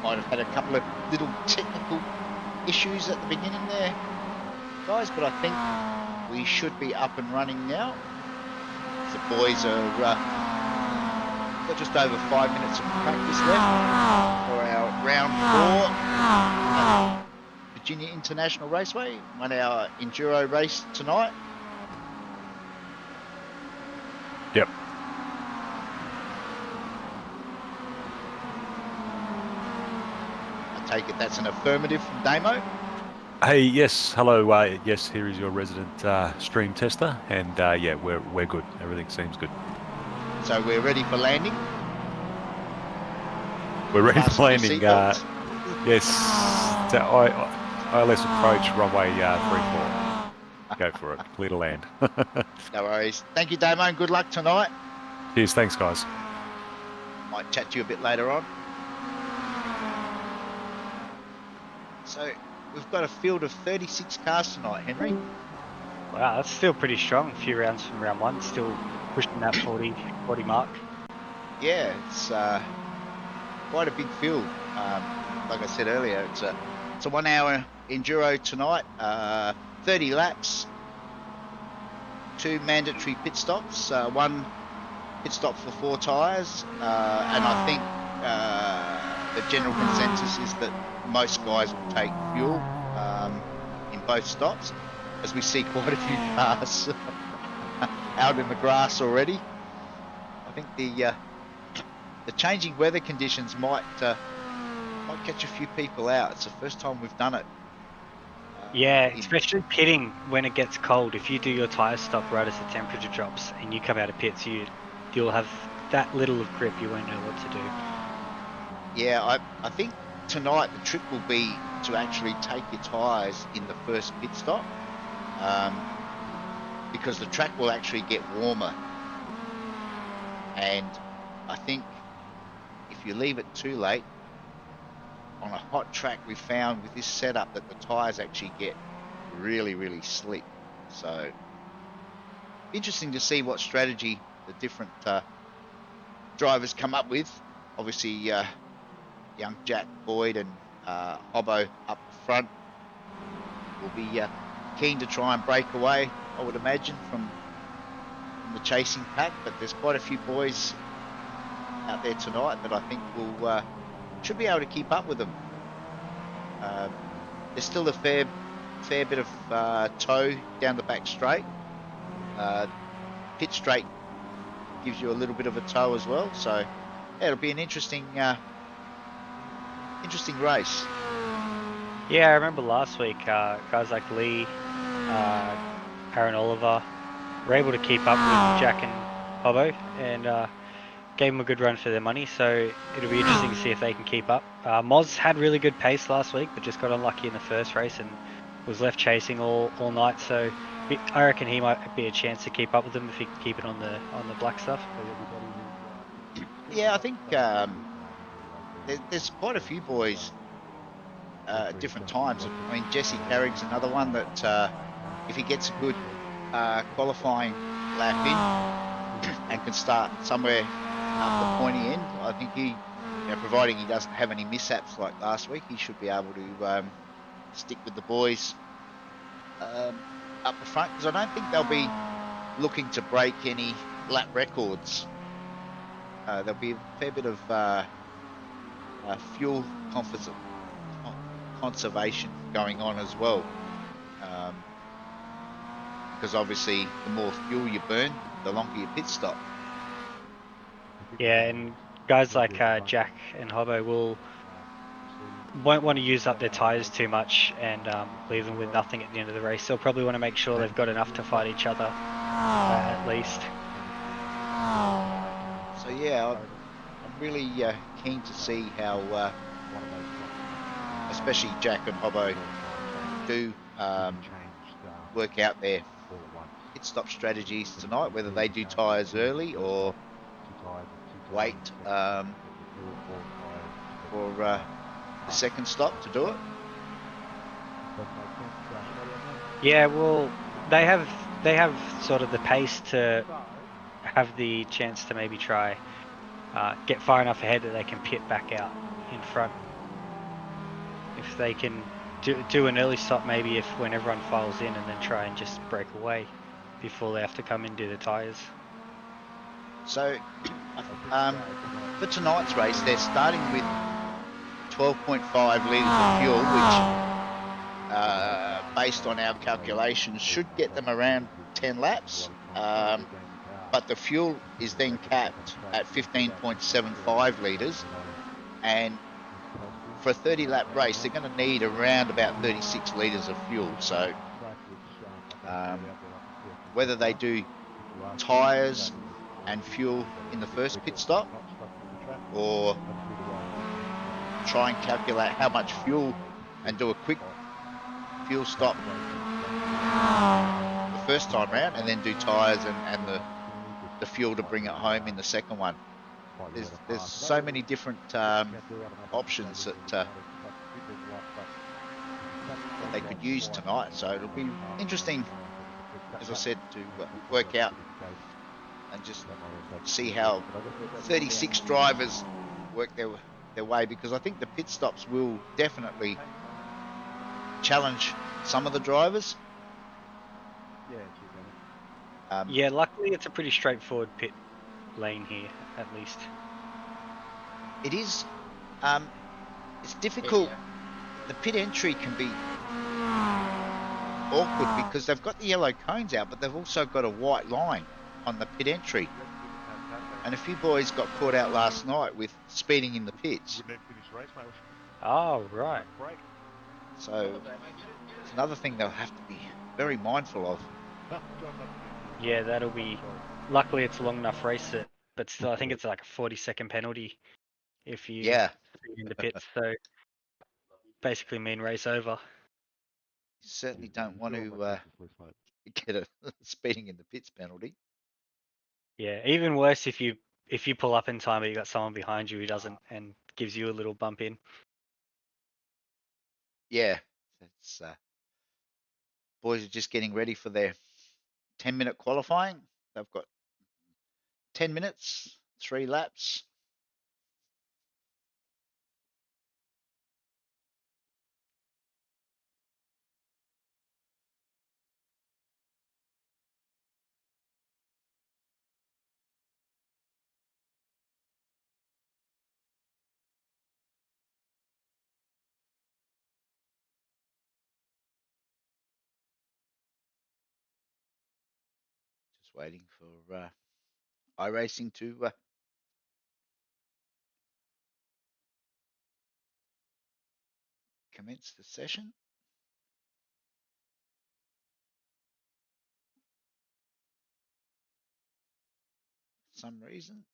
might have had a couple of little technical issues at the beginning there, guys, but I think we should be up and running now. The boys are got just over 5 minutes of practice left for our round 4 at Virginia International Raceway, 1 hour enduro race tonight. Yep. I take it that's an affirmative from Damo. Hey, yes, hello. Yes, here is your resident stream tester, and yeah, we're good. Everything seems good. So we're ready for landing. We're ready for landing. Yes. So ILS approach runway 34. Go for it. Clear to land. No worries. Thank you, Damo, and good luck tonight. Cheers. Thanks, guys. Might chat to you a bit later on. So we've got a field of 36 cars tonight, Henry. Wow, that's still pretty strong. A few rounds from round 1, still pushing that 40 mark. Yeah, it's quite a big field. Like I said earlier, it's a 1 hour enduro tonight, 30 laps, 2 mandatory pit stops, 1 pit stop for 4 tyres, and I think the general consensus is that most guys will take fuel in both stops, as we see quite a few cars out in the grass already. I think the changing weather conditions might catch a few people out. It's the first time we've done it. Yeah, especially pitting when it gets cold. If you do your tyre stop right as the temperature drops and you come out of pits, you'll have that little of grip, you won't know what to do. Yeah, I think tonight the trick will be to actually take your tyres in the first pit stop, because the track will actually get warmer, and I think if you leave it too late on a hot track, we found with this setup that the tyres actually get really slick. So interesting to see what strategy the different drivers come up with. Obviously young Jack Boyd and Hobbo up front will be keen to try and break away, I would imagine, from the chasing pack, but there's quite a few boys out there tonight that I think will should be able to keep up with them. There's still a fair bit of tow down the back straight. Pit straight gives you a little bit of a tow as well, so yeah, it'll be an interesting race. Yeah, I remember last week guys like Lee, Aaron Oliver were able to keep up with Jack and Hobbo, and gave them a good run for their money, so it'll be interesting to see if they can keep up. Moz had really good pace last week, but just got unlucky in the first race and was left chasing all night, so I reckon he might be a chance to keep up with them if he can keep it on the black stuff. Yeah, I think there's quite a few boys at different times. I mean, Jesse Carrick's another one that if he gets a good qualifying lap in and can start somewhere up the pointy end, I think he, providing he doesn't have any mishaps like last week, he should be able to stick with the boys up the front, because I don't think they'll be looking to break any lap records. There'll be a fair bit of fuel conservation going on as well, because obviously the more fuel you burn, the longer your pit stop. Yeah, and guys like Jack and Hobbo won't want to use up their tyres too much and leave them with nothing at the end of the race. They'll probably want to make sure they've got enough to fight each other at least. So yeah, I'm really keen to see how especially Jack and Hobbo do work out their pit stop strategies tonight, whether they do tyres early or wait for the second stop to do it. Yeah, well, they have sort of the pace to have the chance to maybe try get far enough ahead that they can pit back out in front if they can do an early stop, maybe if when everyone files in, and then try and just break away before they have to come and do the tyres. So, for tonight's race, they're starting with 12.5 litres of fuel, which, based on our calculations, should get them around 10 laps. But the fuel is then capped at 15.75 litres, and for a 30-lap race, they're going to need around about 36 litres of fuel. So, whether they do tyres and fuel in the first pit stop, or try and calculate how much fuel and do a quick fuel stop the first time round, and then do tyres and the fuel to bring it home in the second one. There's so many different options that they could use tonight, so it'll be interesting, as I said, to work out and just see how 36 drivers work their way, because I think the pit stops will definitely challenge some of the drivers. Yeah, luckily it's a pretty straightforward pit lane here, at least. It is. It's difficult. The pit entry can be awkward because they've got the yellow cones out, but they've also got a white line on the pit entry. And a few boys got caught out last night with speeding in the pits. Oh, right. So it's another thing they'll have to be very mindful of. Yeah, that'll be. Luckily, it's a long enough race that, but still, I think it's like a 40-second penalty if you speed in the pits. So basically, mean race over. You certainly don't want to get a speeding in the pits penalty. Yeah, even worse if you pull up in time but you got someone behind you who doesn't and gives you a little bump in. Yeah, it's boys are just getting ready for their 10-minute qualifying. They've got 10 minutes, 3 laps. Just waiting for iRacing to commence the session. For some reason.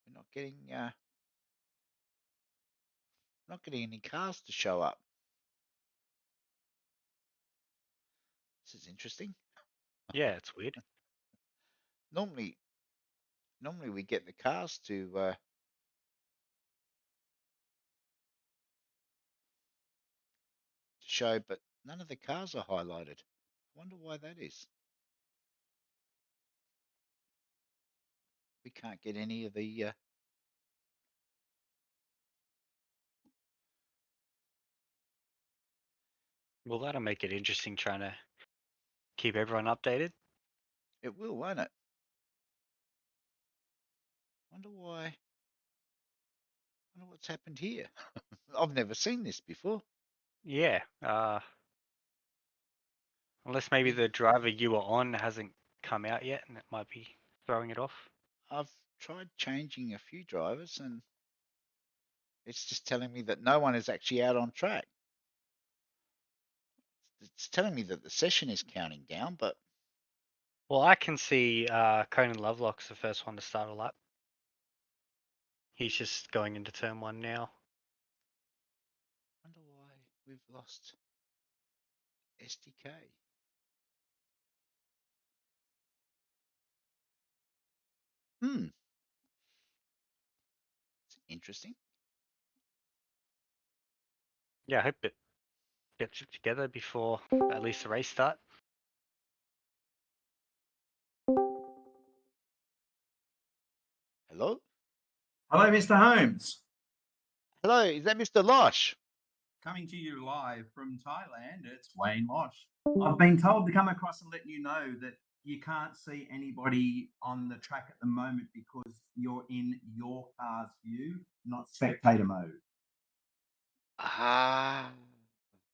We're not getting any cars to show up. This is interesting. Yeah, it's weird. Normally we get the cars to show, but none of the cars are highlighted. I wonder why that is. We can't get any of the Well, that'll make it interesting trying to keep everyone updated. it will, won't it? Wonder why. Wonder what's happened here. I've never seen this before. Yeah, unless maybe the driver you were on hasn't come out yet and it might be throwing it off. I've tried changing a few drivers and it's just telling me that no one is actually out on track. It's telling me that the session is counting down, but Well, I can see Conan Lovelock's the first one to start a lap. He's just going into turn 1 now. wonder why we've lost SDK. It's interesting. Yeah, I hope it gets it together before at least the race start. Hello, Mr. Holmes. Hello, is that Mr. Losh? Coming to you live from Thailand, it's Wayne Losh. I've been told to come across and let you know that you can't see anybody on the track at the moment because you're in your car's view, not spectator mode. Ah,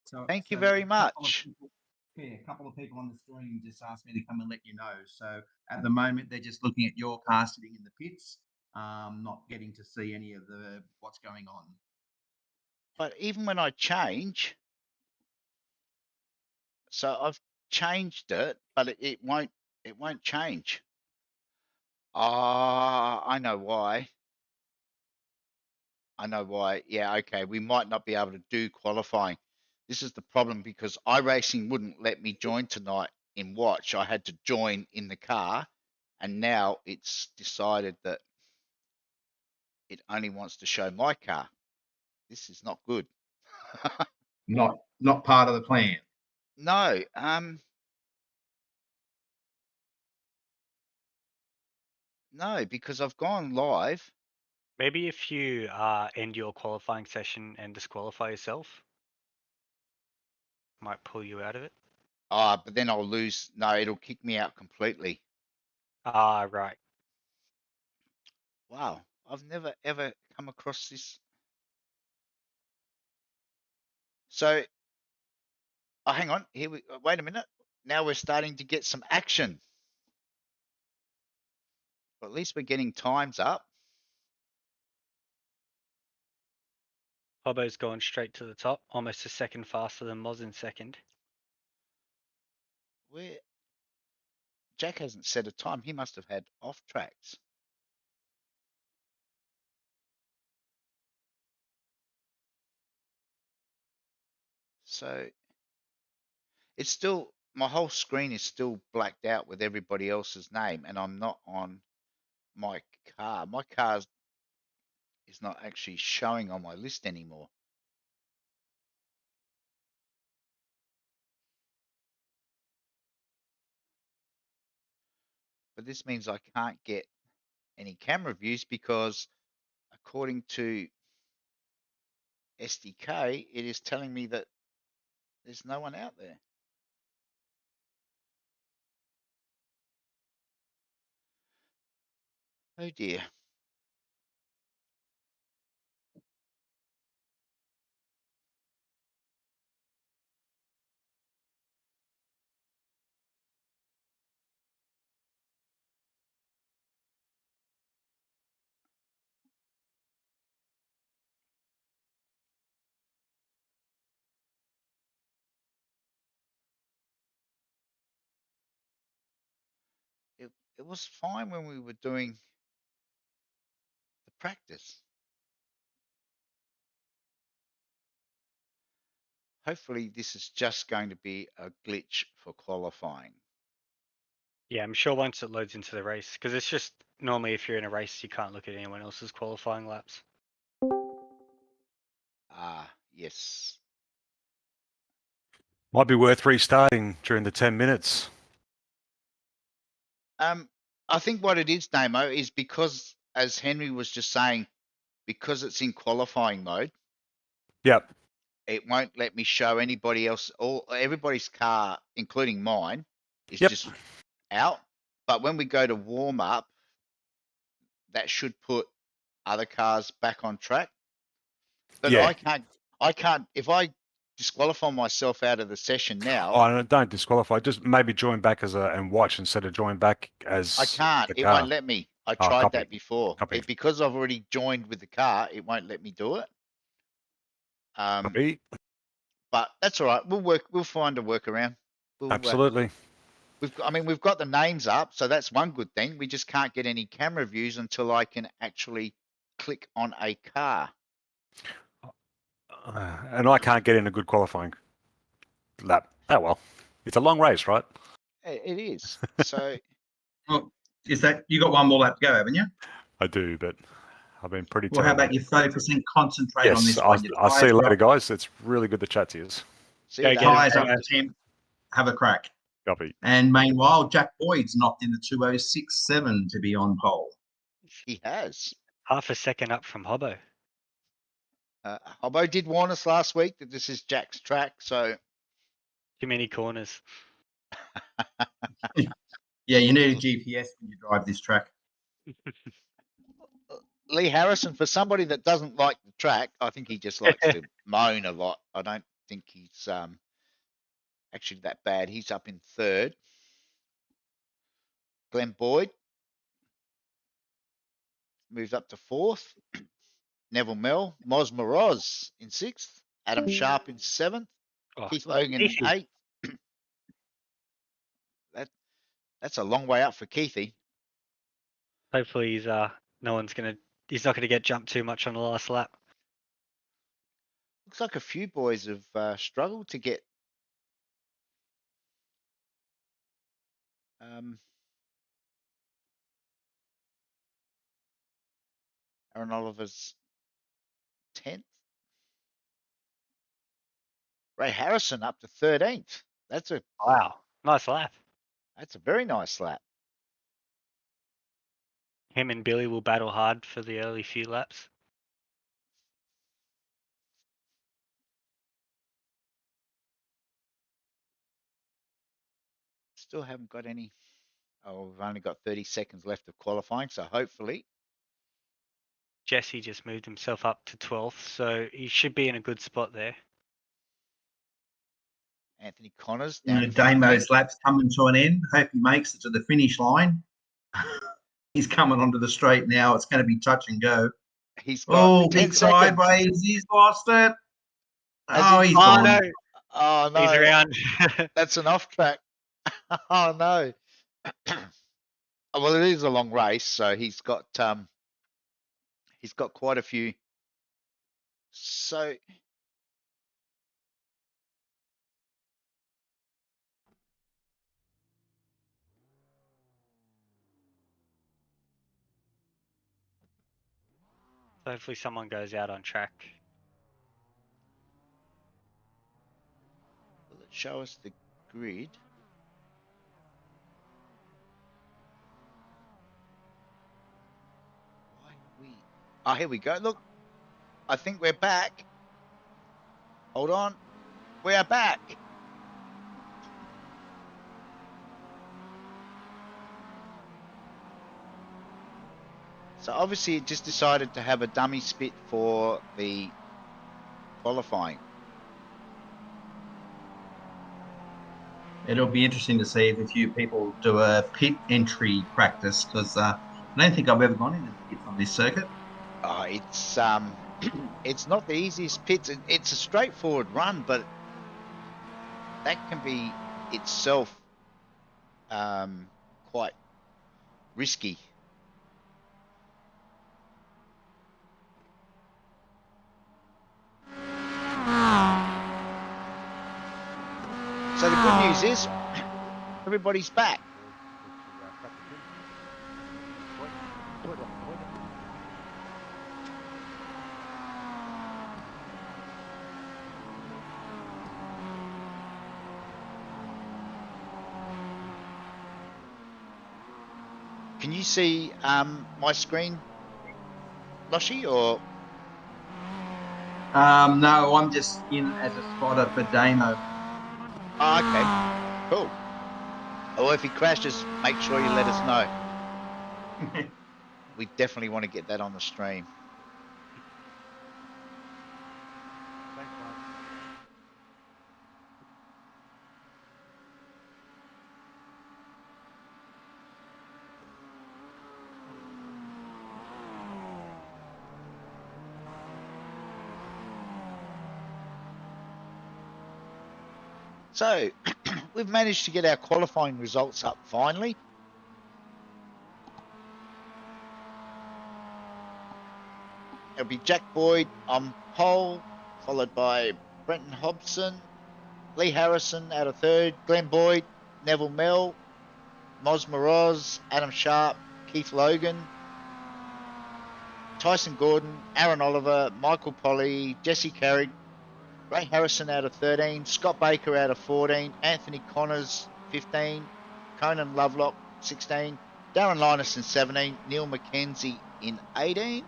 So, thank you so very a couple of much. people- yeah, a couple of people on the stream just asked me to come and let you know. So at the moment, they're just looking at your car sitting in the pits, not getting to see any of the what's going on. But even when I change, so I've changed it, but it won't change. Ah, I know why. I know why. Yeah, okay. We might not be able to do qualifying. This is the problem because iRacing wouldn't let me join tonight in watch. I had to join in the car, and now it's decided that it only wants to show my car. This is not good. Not part of the plan. No, no, because I've gone live. Maybe if you end your qualifying session and disqualify yourself, might pull you out of it. But then I'll lose. No, it'll kick me out completely. Ah, right. Wow, I've never ever come across this. So, oh, hang on. Here we. Wait a minute. Now we're starting to get some action. Well, at least we're getting times up. Hobbo's going straight to the top, almost a second faster than Moz in second. Where Jack hasn't set a time. He must have had off tracks. So it's still, my whole screen is still blacked out with everybody else's name, and I'm not on my car. My car is not actually showing on my list anymore. But this means I can't get any camera views because according to SDK, it is telling me that there's no one out there. Oh dear. It was fine when we were doing the practice. Hopefully this is just going to be a glitch for qualifying. Yeah, I'm sure once it loads into the race, because it's just normally if you're in a race, you can't look at anyone else's qualifying laps. Ah, yes. Might be worth restarting during the 10 minutes. I think what it is, Damo, is because, as Henry was just saying, because it's in qualifying mode, Yep. it won't let me show anybody else, or everybody's car, including mine, is Yep. just out. But when we go to warm up, that should put other cars back on track. But Yeah. I can't, if I disqualify myself out of the session now, Oh, no, don't disqualify. Just maybe join back as and watch instead of join back as I can't. the It car. won't let me. I Oh, tried copy. that before. Copy. Because I've already joined with the car, it won't let me do it. Copy. But that's all right. We'll find a workaround. Absolutely. We've got the names up, so that's one good thing. We just can't get any camera views until I can actually click on a car. And I can't get in a good qualifying lap. Oh well, it's a long race, right? It is. So Well, is that you got one more lap to go, haven't you? I do, but I've been pretty Well, how terrible. about you focus and concentrate on Yes, this one? Your I'll see you tyres are later, up, guys. It's really good to chat to you. see Go you get it. tyres later. up to 10. Have a crack. Copy. And meanwhile, Jack Boyd's knocked in the 206.7 to be on pole. He has. half a second up from Hobbo. Hobbo did warn us last week that this is Jack's track, so Too many corners. Yeah, you need a GPS when you drive this track. Lee Harrison, for somebody that doesn't like the track, I think he just likes to moan a lot. I don't think he's actually that bad. He's up in third. Glenn Boyd moves up to fourth. Neville Mell, Moz Moroz in sixth. Adam Sharp in seventh. Oh, Keith Logan in Keithy. eighth. That's a long way up for Keithy. Hopefully he's he's not gonna get jumped too much on the last lap. Looks like a few boys have struggled to get Aaron Oliver's 10th. Ray Harrison up to 13th. Wow, nice lap. That's a very nice lap. Him and Billy will battle hard for the early few laps. Still haven't got any. Oh, we've only got 30 seconds left of qualifying, so hopefully. Jesse just moved himself up to 12th, so he should be in a good spot there. Anthony Connors You down know, to Damo's 15th. lap's coming to an end. Hope he makes it to the finish line. He's coming onto the straight now. It's going to be touch and go. He's got 10 big seconds. sideways. He's lost it. Has he? He's Oh gone. no, Oh no, he's around. that's an off track. Oh no. Well, it is a long race, so he's got quite a few. So Hopefully someone goes out on track. will it show us the grid? Why are we? Oh, here we go. Look, I think we're back. Hold on, we are back. So obviously it just decided to have a dummy spit for the qualifying. It'll be interesting to see if a few people do a pit entry practice because I don't think I've ever gone in the pits on this circuit. Oh, it's it's not the easiest pits. It's a straightforward run, but that can be itself quite risky. So the good news is everybody's back. Can you see my screen, Loshy, or? No, I'm just in as a spotter for Damo. Oh, okay, cool. Or if he crashes, make sure you let us know. We definitely want to get that on the stream. So, we've managed to get our qualifying results up finally. It'll be Jack Boyd on pole, followed by Brenton Hobson, Lee Harrison out of third, Glenn Boyd, Neville Mell, Moz Moroz, Adam Sharp, Keith Logan, Tyson Gordon, Aaron Oliver, Michael Polly, Jesse Carrick, Ray Harrison out of 13, Scott Baker out of 14, Anthony Connors 15, Conan Lovelock 16, Darren Linus in 17, Neil McKenzie in 18,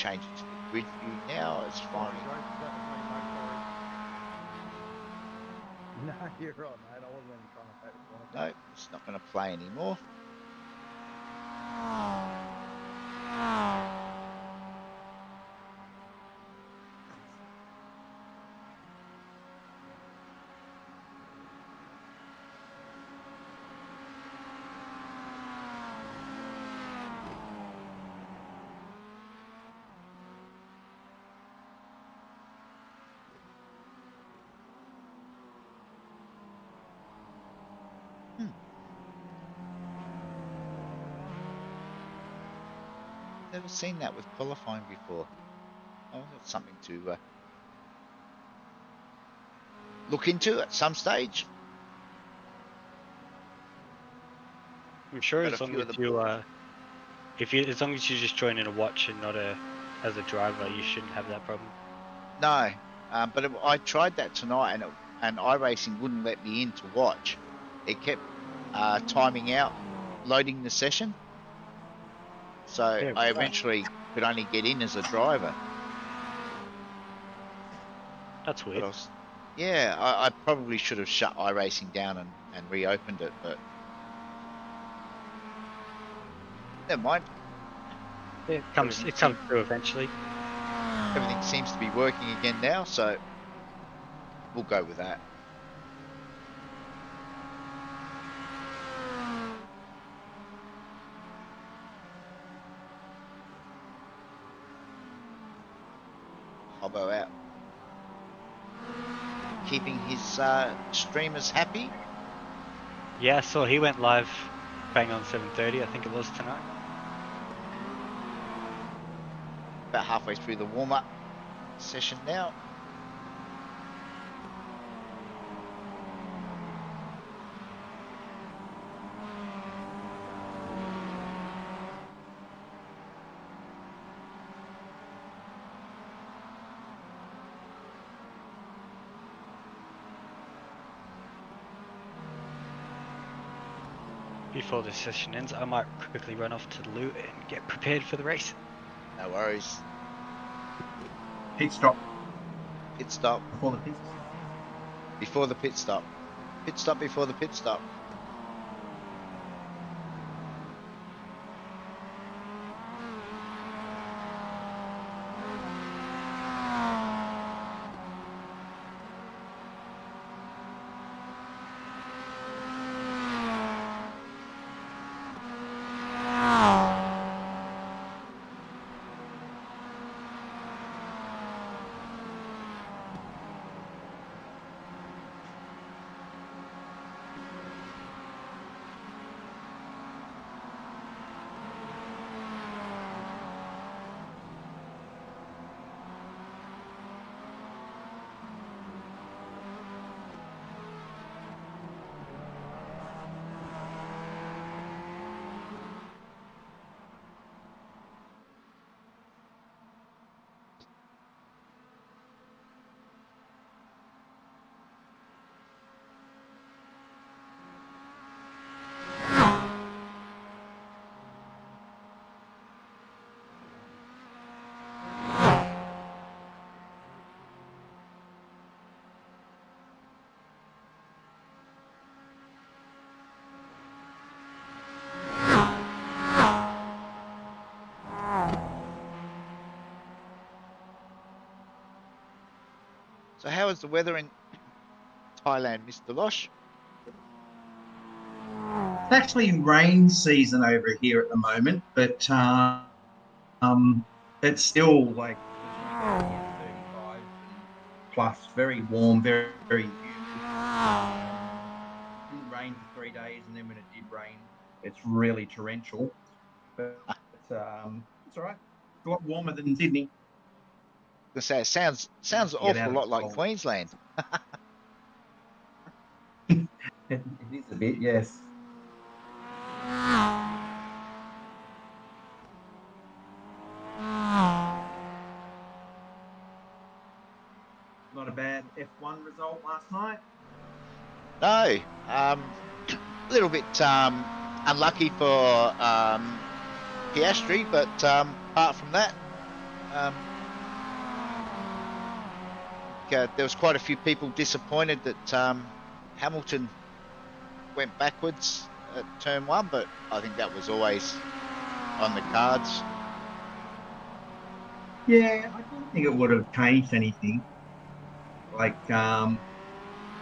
change it to the grid view now. It's finally. No, you're right, mate. I wasn't even trying to take the corner. No, it's not going to play anymore. Never seen that with qualifying before. Oh, that's something to look into at some stage. I'm sure Got as a long few as of the- you, as long as you're just joining a watch and not as a driver, you shouldn't have that problem. No, but I tried that tonight, and iRacing wouldn't let me in to watch. It kept timing out, loading the session. So Yeah, I eventually could only get in as a driver. That's But weird. I probably should have shut iRacing down and reopened it, but never mind. It comes through eventually. Everything seems to be working again now, so we'll go with that. Hobbo out. Keeping his streamers happy. Yeah, I saw he went live bang on 7:30, I think it was tonight. About halfway through the warm-up session now. Before this session ends, I might quickly run off to the loo and get prepared for the race. No worries. Pit stop Pit stop before the pits. before the pit stop. Pit stop before the pit stop. So how is the weather in Thailand, Mr. Losh? It's actually rain season over here at the moment, but it's still like between 35 plus, very warm, very, very humid. It didn't rain for 3 days, and then when it did rain, it's really torrential. But it's all right. It's a lot warmer than Sydney. I say it sounds Nice to an get awful out of lot the like cold. Queensland. It is a bit, yes. Not a bad F1 result last night. No, a little bit unlucky for Piastri, but apart from that, There was quite a few people disappointed that Hamilton went backwards at turn 1, but I think that was always on the cards. Yeah, I don't think it would have changed anything. Like, Max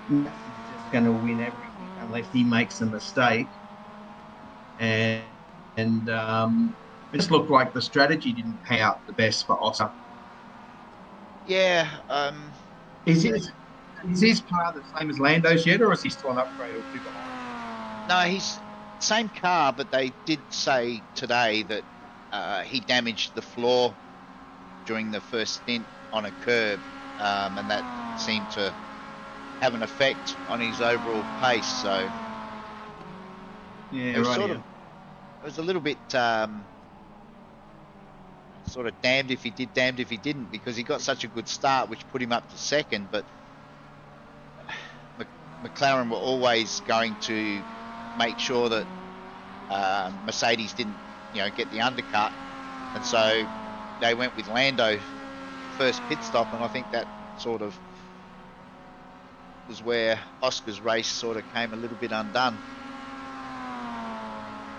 is just going to win everything unless he makes a mistake. And it just looked like the strategy didn't pay out the best for Oscar. Yeah, Is his car the same as Lando's yet, or is he still an upgrade or two behind? no, he's same car, but they did say today that he damaged the floor during the first stint on a curb, and that seemed to have an effect on his overall pace. So Yeah, it was right. it was a little bit sort of damned if he did, damned if he didn't, because he got such a good start, which put him up to second. But McLaren were always going to make sure that Mercedes didn't, get the undercut, and so they went with Lando first pit stop, and I think that sort of was where Oscar's race sort of came a little bit undone.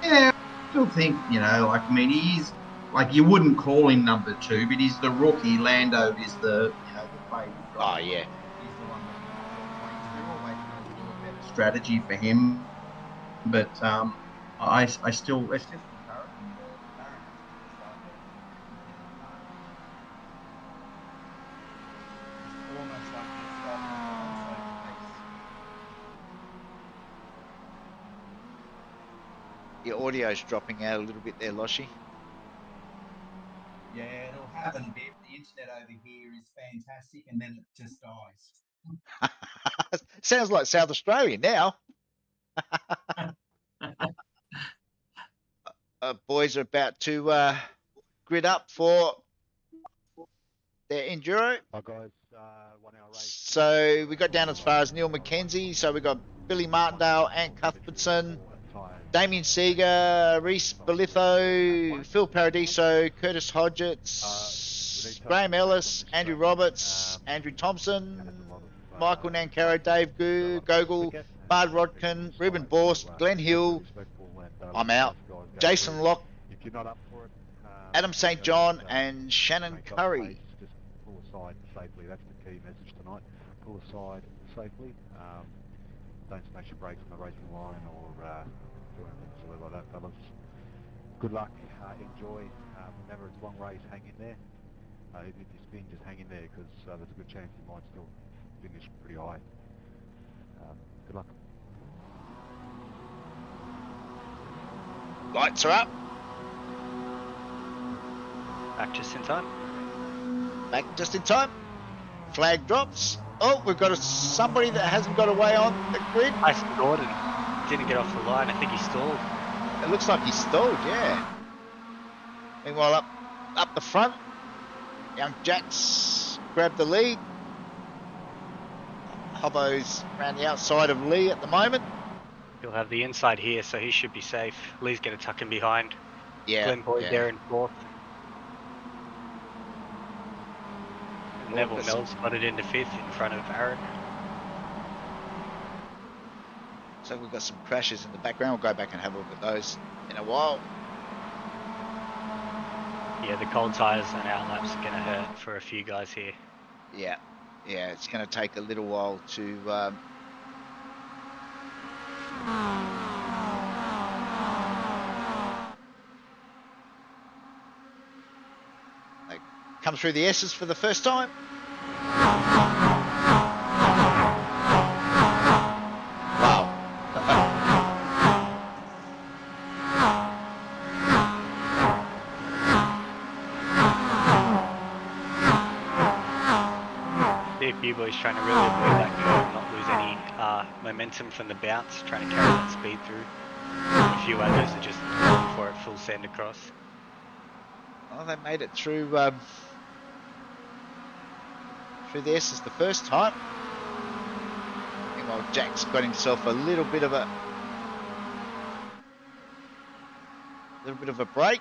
Yeah, I still think, he's like, you wouldn't call him number 2, but he's the rookie. Lando is the favourite driver. Oh yeah, He's the one that they're always going to do a better strategy for him. But I still, it's just encouraging the McLaren actually to start getting the car. It's almost like they're starting Alonso's pace. your audio's dropping out a little bit there, Loshi. Yeah, it'll happen, Viv. The internet over here is fantastic, and then it just dies. Sounds like South Australia now. Boys are about to grid up for their enduro. Hi guys, 1 hour race. So we got down as far as Neil McKenzie. So we got Billy Martindale, Ant Cuthbertson, Damien Seeger, Reese Belitho, Phil Paradiso, Curtis Hodgetts, Graham Ellis, Andrew Roberts, Andrew Thompson, Michael Nancaro, Dave Gogol, Bard Rodkin, Ruben Borst, Glenn Hill. I'm out. Jason Locke, Adam St. John, and Shannon Curry. Just pull aside safely. That's the key message tonight. Pull aside safely. Don't smash your brakes on the racing line or do anything silly like that, fellas. Good luck. Enjoy. Remember, it's a long race. Hang in there. Even if you spin, just hang in there, because there's a good chance you might still finish pretty high. Good luck. Lights are up. Back just in time. Back just in time. Flag drops. Oh, we've got somebody that hasn't got away on the grid. Tyson Gordon didn't get off the line. I think he stalled. It looks like he stalled, yeah. Meanwhile, up the front, young Jack's grabbed the lead. Hobbo's around the outside of Lee at the moment. He'll have the inside here, so he should be safe. Lee's going to tuck him behind. Yeah. Glenn Boyd there in fourth. Neville Mills slotted into fifth in front of Aaron. So we've got some crashes in the background. We'll go back and have a look at those in a while. Yeah, the cold tyres and outlaps are going to hurt for a few guys here. Yeah, it's going to take a little while to they come through the S's for the first time. Wow. See if U-Boy's trying to really avoid that curve, not lose any momentum from the bounce, trying to carry that speed through. A few others are just going for it full send across. Oh, they made it through the S's the first time. Meanwhile, Jack's got himself a little bit of a break.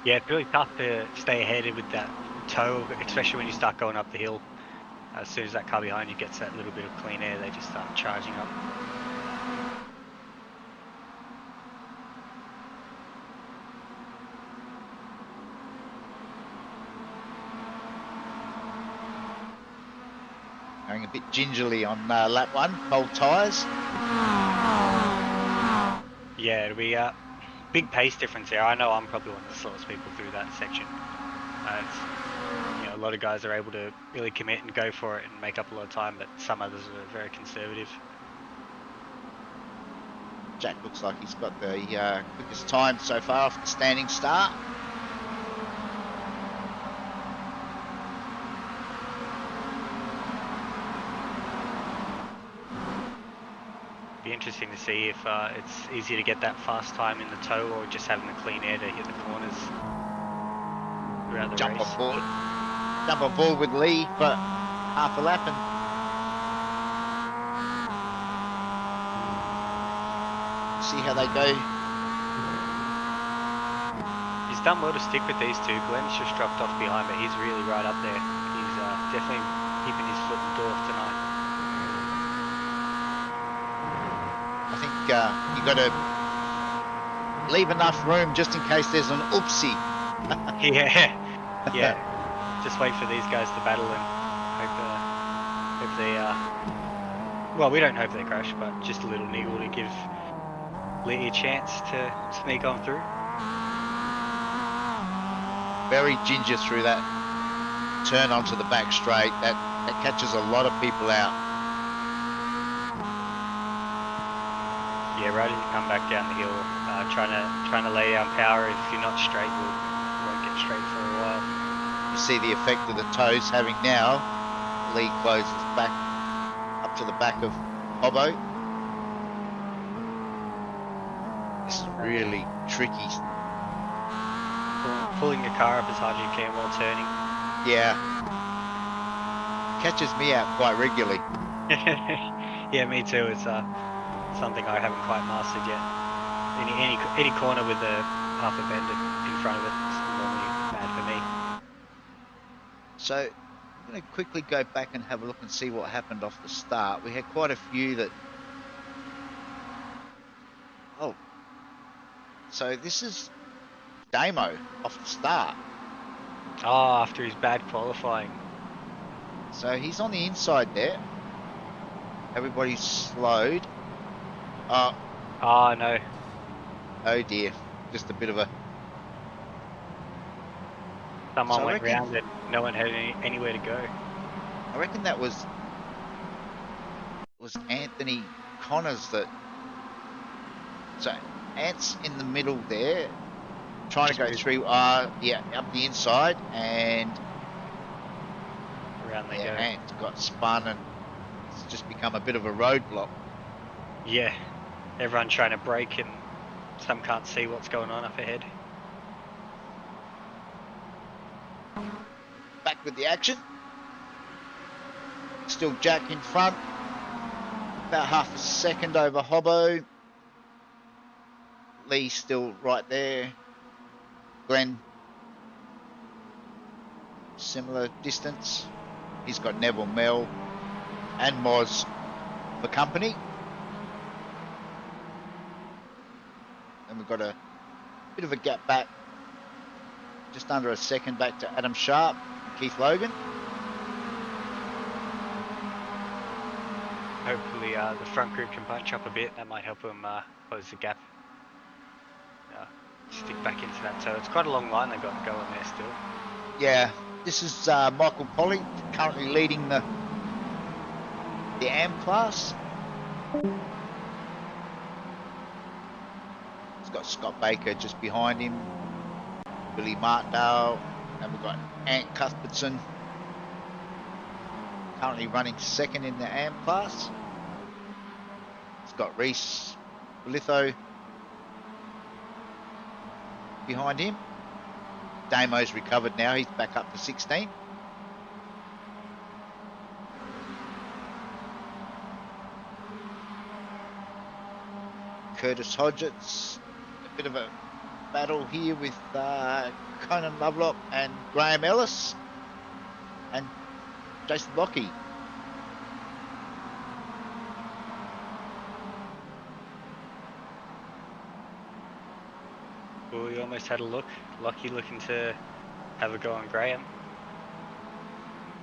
Yeah, it's really tough to stay ahead with that toe, especially when you start going up the hill. As soon as that car behind you gets that little bit of clean air, they just start charging up. Going a bit gingerly on lap 1, cold tyres. Yeah, it'll be a big pace difference there. I know I'm probably one of the slowest people through that section. A lot of guys are able to really commit and go for it and make up a lot of time, but some others are very conservative. Jack looks like he's got the quickest time so far off the standing start. Be interesting to see if it's easier to get that fast time in the toe or just having the clean air to hit the corners throughout the Jump race. on board with Lee for half a lap and see how they go. He's done well to stick with these two. Glenn's just dropped off behind, but he's really right up there. He's definitely keeping his foot in the door tonight. I think you got to leave enough room just in case there's an oopsie. Yeah. Just wait for these guys to battle and hope they well, we don't hope they crash, but just a little niggle to give Lee a chance to sneak on through. Very ginger through that turn onto the back straight. That catches a lot of people out. Yeah, right as you come back down the hill, trying to lay down power. If you're not straight, you won't get straight for a while. You see the effect of the toes having now. Lee closes back up to the back of Hobbo. This is really tricky. Pulling your car up as hard as you can while turning. Yeah. Catches me out quite regularly. Yeah, me too. It's something I haven't quite mastered yet. Any corner with a half a bend in front of it is normally bad for me. So I'm going to quickly go back and have a look and see what happened off the start. We had quite a few that... Oh. So this is Damo off the start. Oh, after his bad qualifying. So he's on the inside there. Everybody's slowed. Oh, no. Oh dear. Just a bit of a... Someone So I went reckon- round and no one had anywhere to go. I reckon that was Anthony Connors that... So Ant's in the middle there, trying to go through, yeah, up the inside, and Around they yeah, go. Ant got spun and it's just become a bit of a roadblock. Yeah. Everyone trying to brake and some can't see what's going on up ahead. Back with the action. Still Jack in front. About half a second over Hobbo. Lee still right there. Glenn, similar distance. He's got Neville, Mel, and Moz for company. And we've got a bit of a gap back, just under a second back to Adam Sharp and Keith Logan. Hopefully the front group can bunch up a bit. That might help them close the gap. Stick back into that. So it's quite a long line they've got going there still. Yeah, this is Michael Polly, currently leading the AM class. He's got Scott Baker just behind him, Billy Martindale, and we've got Ant Cuthbertson currently running second in the AM class. He's got Reese Litho behind him. Damo's recovered now, he's back up to 16. Curtis Hodgetts, a bit of a battle here with Conan Lovelock and Graham Ellis and Jason Lockie. Well, we almost had a look. Lockie looking to have a go on Graham.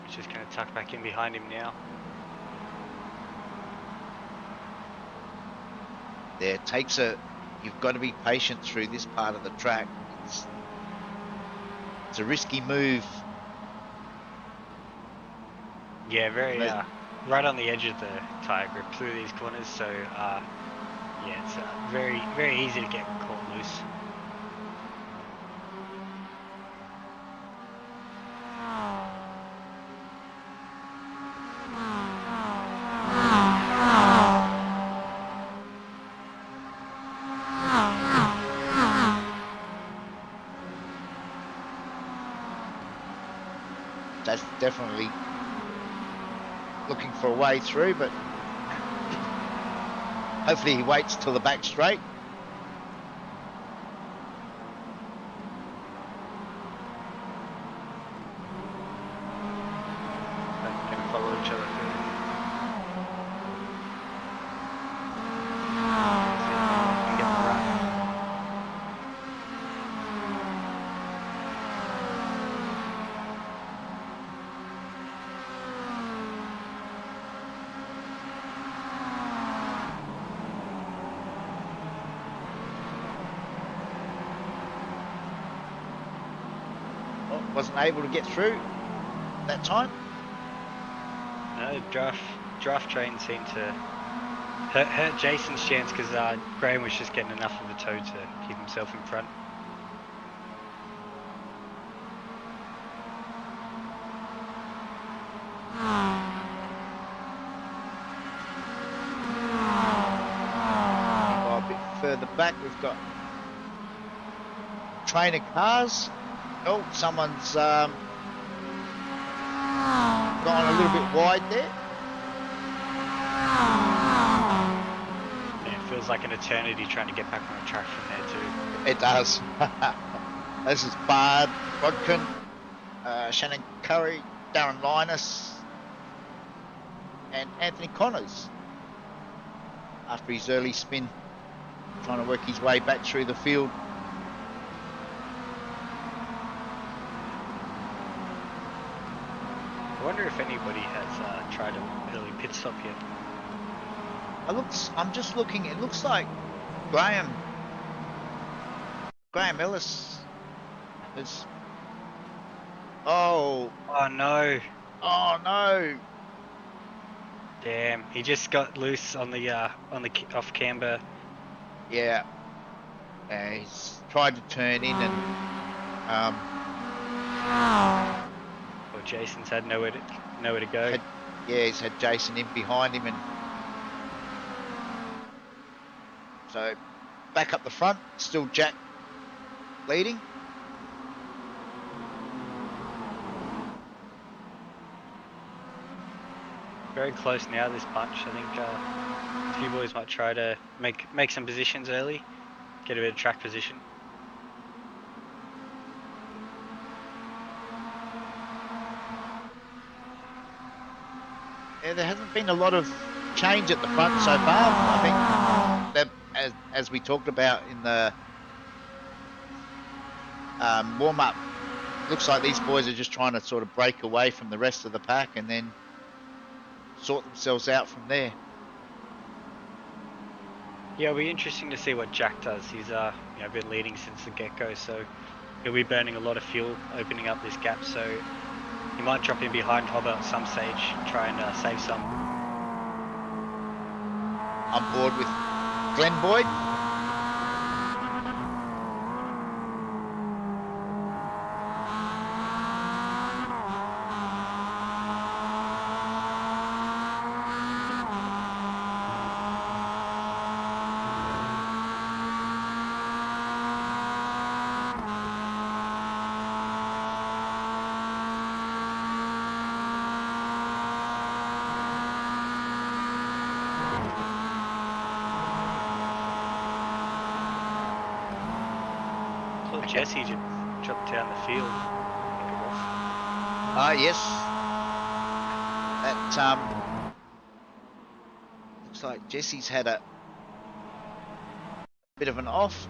He's just going to tuck back in behind him now. There takes you've got to be patient through this part of the track. It's a risky move. Yeah, very right on the edge of the tyre grip through these corners. So yeah, it's very, very easy to get caught loose. That's definitely looking for a way through, but hopefully he waits till the back straight. They're going to follow each other through. See if they can get the run. Wasn't able to get through that time. No, draft train seemed to hurt Jason's chance because Graham was just getting enough of a toe to keep himself in front. A bit further back, we've got train of cars. Oh, someone's gone a little bit wide there. Yeah, it feels like an eternity trying to get back on the track from there too. It does. This is Bard Rodkin, Shannon Curry, Darren Linus, and Anthony Connors. After his early spin, trying to work his way back through the field. I wonder if anybody has tried an early pit stop yet. I'm just looking. It looks like Graham Ellis is. Oh no! Oh no! Damn, he just got loose on the off camber. Yeah, he's tried to turn in and Well, Jason's had nowhere to go. He's had Jason in behind him, and so back up the front, still Jack leading. Very close now, this bunch. I think a few boys might try to make some positions early, get a bit of track position. Yeah, there hasn't been a lot of change at the front so far. I think that, as we talked about in the warm-up, looks like these boys are just trying to sort of break away from the rest of the pack and then sort themselves out from there. Yeah, it'll be interesting to see what Jack does. He's been leading since the get-go, so he'll be burning a lot of fuel opening up this gap. So he might drop in behind Hobber at some stage, try and save some. On board with Glenn Boyd. Jesse just dropped down the field. I think it was. Yes. That looks like Jesse's had a bit of an off.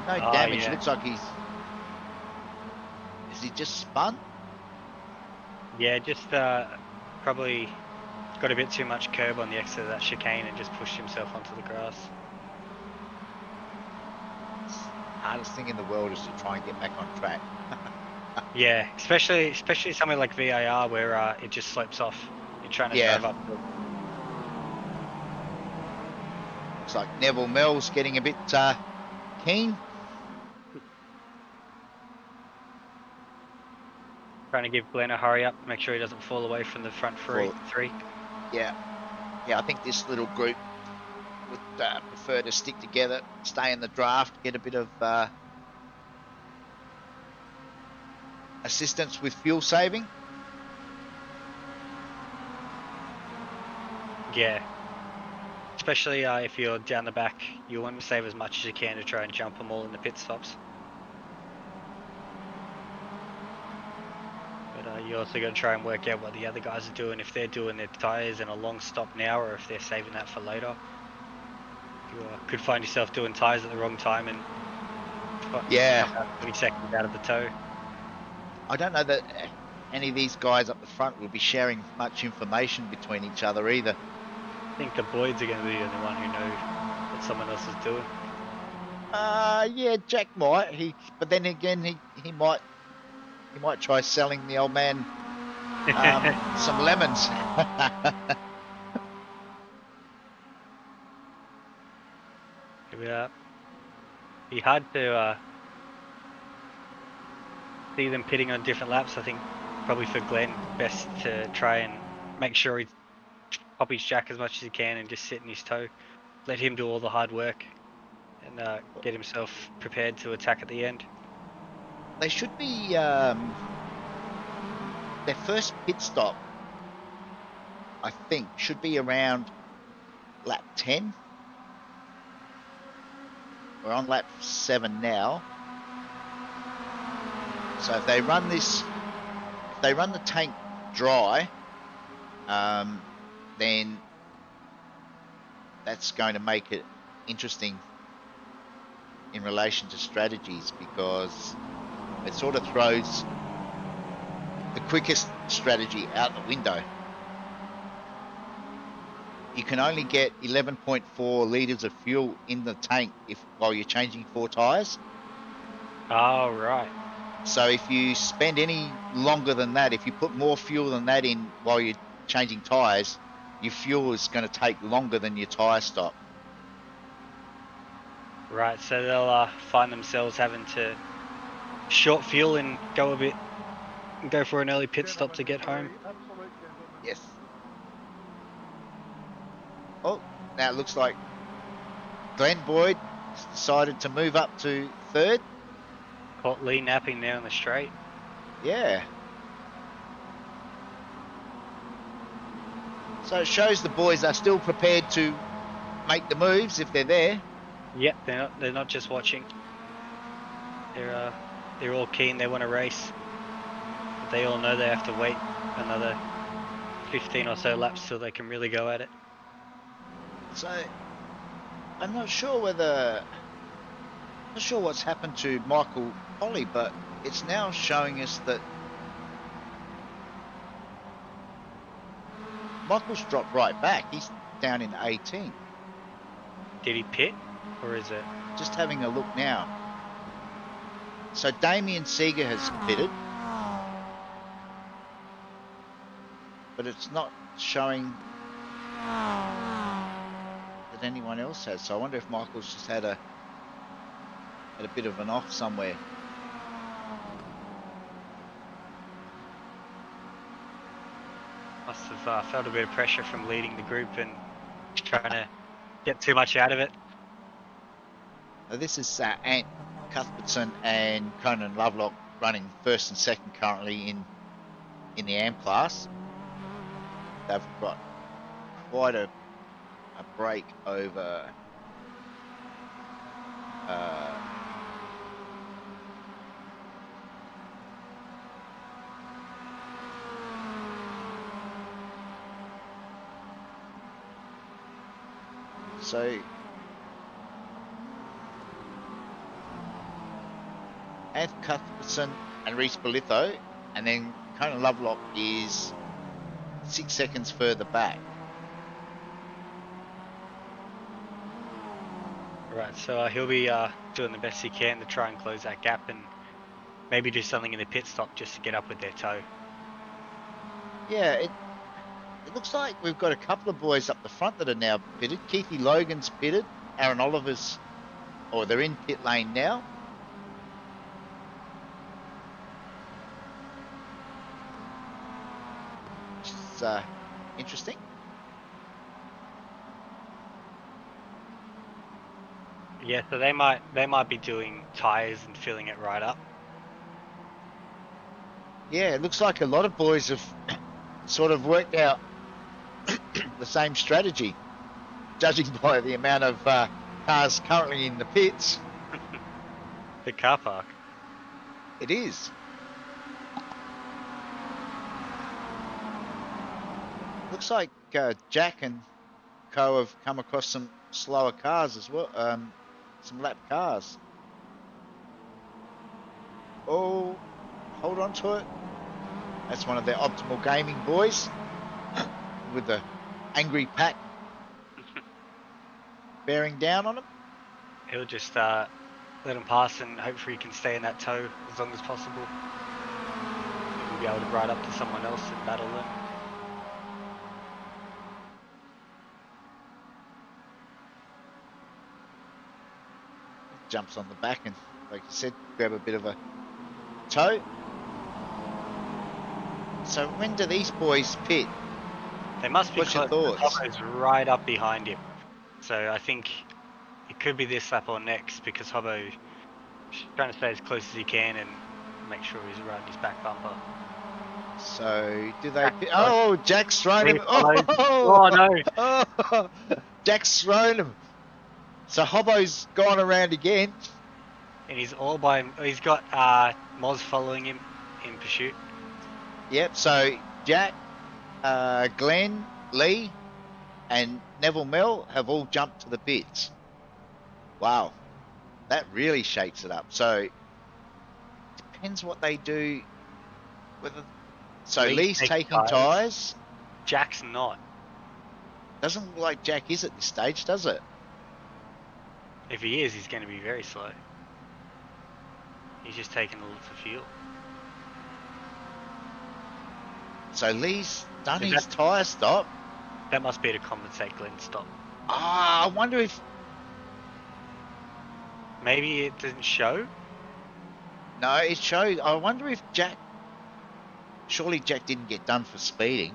No damage. Yeah. Looks like he's. Is he just spun? Yeah, just probably got a bit too much curb on the exit of that chicane and just pushed himself onto the grass. Hardest thing in the world is to try and get back on track. Yeah, especially somewhere like VIR where it just slopes off. You're trying to Yeah. drive up. Looks like Neville Mel's getting a bit keen. Trying to give Glenn a hurry up, make sure he doesn't fall away from the front three. Yeah. I think this little group would prefer to stick together, stay in the draft, get a bit of assistance with fuel saving. Yeah. Especially if you're down the back, you want to save as much as you can to try and jump them all in the pit stops. But you also got to try and work out what the other guys are doing, if they're doing their tyres in a long stop now or if they're saving that for later. You could find yourself doing tyres at the wrong time and 20 seconds out of the tow. I don't know that any of these guys up the front will be sharing much information between each other either. I think the Boyds are going to be the only one who know what someone else is doing. Yeah, Jack might. But then again, he might try selling the old man some lemons. Yeah, be hard to see them pitting on different laps. I think probably for Glenn, best to try and make sure he copies Jack as much as he can and just sit in his toe. Let him do all the hard work and get himself prepared to attack at the end. They should be their first pit stop, I think, should be around lap 10. We're on lap 7 now. So if they run the tank dry, then that's going to make it interesting in relation to strategies, because it sort of throws the quickest strategy out the window. You can only get 11.4 litres of fuel in the tank while you're changing 4 tyres. Oh, right. So if you spend any longer than that, if you put more fuel than that in while you're changing tyres, your fuel is going to take longer than your tyre stop. Right, so they'll find themselves having to short fuel and go for an early pit stop to get home. Yes. Oh, now it looks like Glenn Boyd has decided to move up to 3rd. Caught Lee napping there on the straight. Yeah. So it shows the boys are still prepared to make the moves if they're there. Yep, they're not just watching. They're all keen. They want to race. But they all know they have to wait another 15 or so laps till they can really go at it. So I'm not sure what's happened to Michael Polly, but it's now showing us that Michael's dropped right back. He's down in 18. Did he pit, or is it? Just having a look now. So Damien Seeger has pitted, but it's not showing that anyone else has. So I wonder if Michael's just had a bit of an off somewhere. Must have felt a bit of pressure from leading the group and trying to get too much out of it. Now this is Ant Cuthbertson and Conan Lovelock running 1st and 2nd currently in the AM class. They've got quite a break over So Anth Cuthbertson and Reese Belitho, and then Conan Lovelock is 6 seconds further back. Right, so he'll be doing the best he can to try and close that gap and maybe do something in the pit stop just to get up with their toe. Yeah, it looks like we've got a couple of boys up the front that are now pitted. Keithy Logan's pitted. Aaron Oliver's, or they're in pit lane now. Which is interesting. Yeah, so they might be doing tyres and filling it right up. Yeah, it looks like a lot of boys have sort of worked out the same strategy, judging by the amount of cars currently in the pits. The car park. It is. Looks like Jack and Co have come across some slower cars as well, some lap cars. Oh, hold on to it. That's one of their Optimal Gaming boys with the angry pack bearing down on him. He'll just let him pass and hopefully he can stay in that toe as long as possible. He'll be able to ride up to someone else and battle them. Jumps on the back and, like you said, grab a bit of a toe. So when do these boys pit? They must be What's your close. thoughts? Hobbo's right up behind him. So I think it could be this lap or next because Hobbo's trying to stay as close as he can and make sure he's around his back bumper. So do they pit? Oh, Jack's thrown him. Oh no. Oh, Jack's thrown him. So Hobbo's gone around again. And he's all by him. He's got Moz following him in pursuit. Yep, so Jack, Glenn, Lee, and Neville Mel have all jumped to the pits. Wow, that really shakes it up. So, depends what they do. So Lee's taking tyres. Jack's not. Doesn't look like Jack is at this stage, does it? If he is, he's going to be very slow. He's just taking a lot of fuel. So Lee's done his tyre stop. That must be to compensate Glenn's stop. I wonder if... Maybe it didn't show? No, it showed. I wonder if Jack... Surely Jack didn't get done for speeding.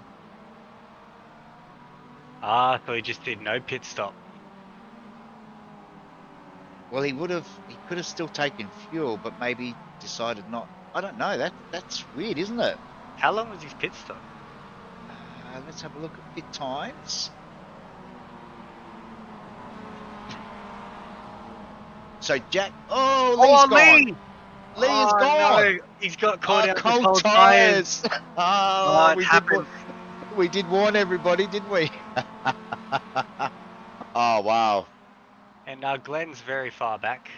So he just did no pit stop. Well, he could have still taken fuel, but maybe decided not. I don't know. That's weird, isn't it? How long was his pit stop? Let's have a look at pit times. So Jack, Lee's gone. Lee! Lee is gone. No. He's got caught out with cold tyres. We did warn everybody, didn't we? Oh wow. And Glenn's very far back.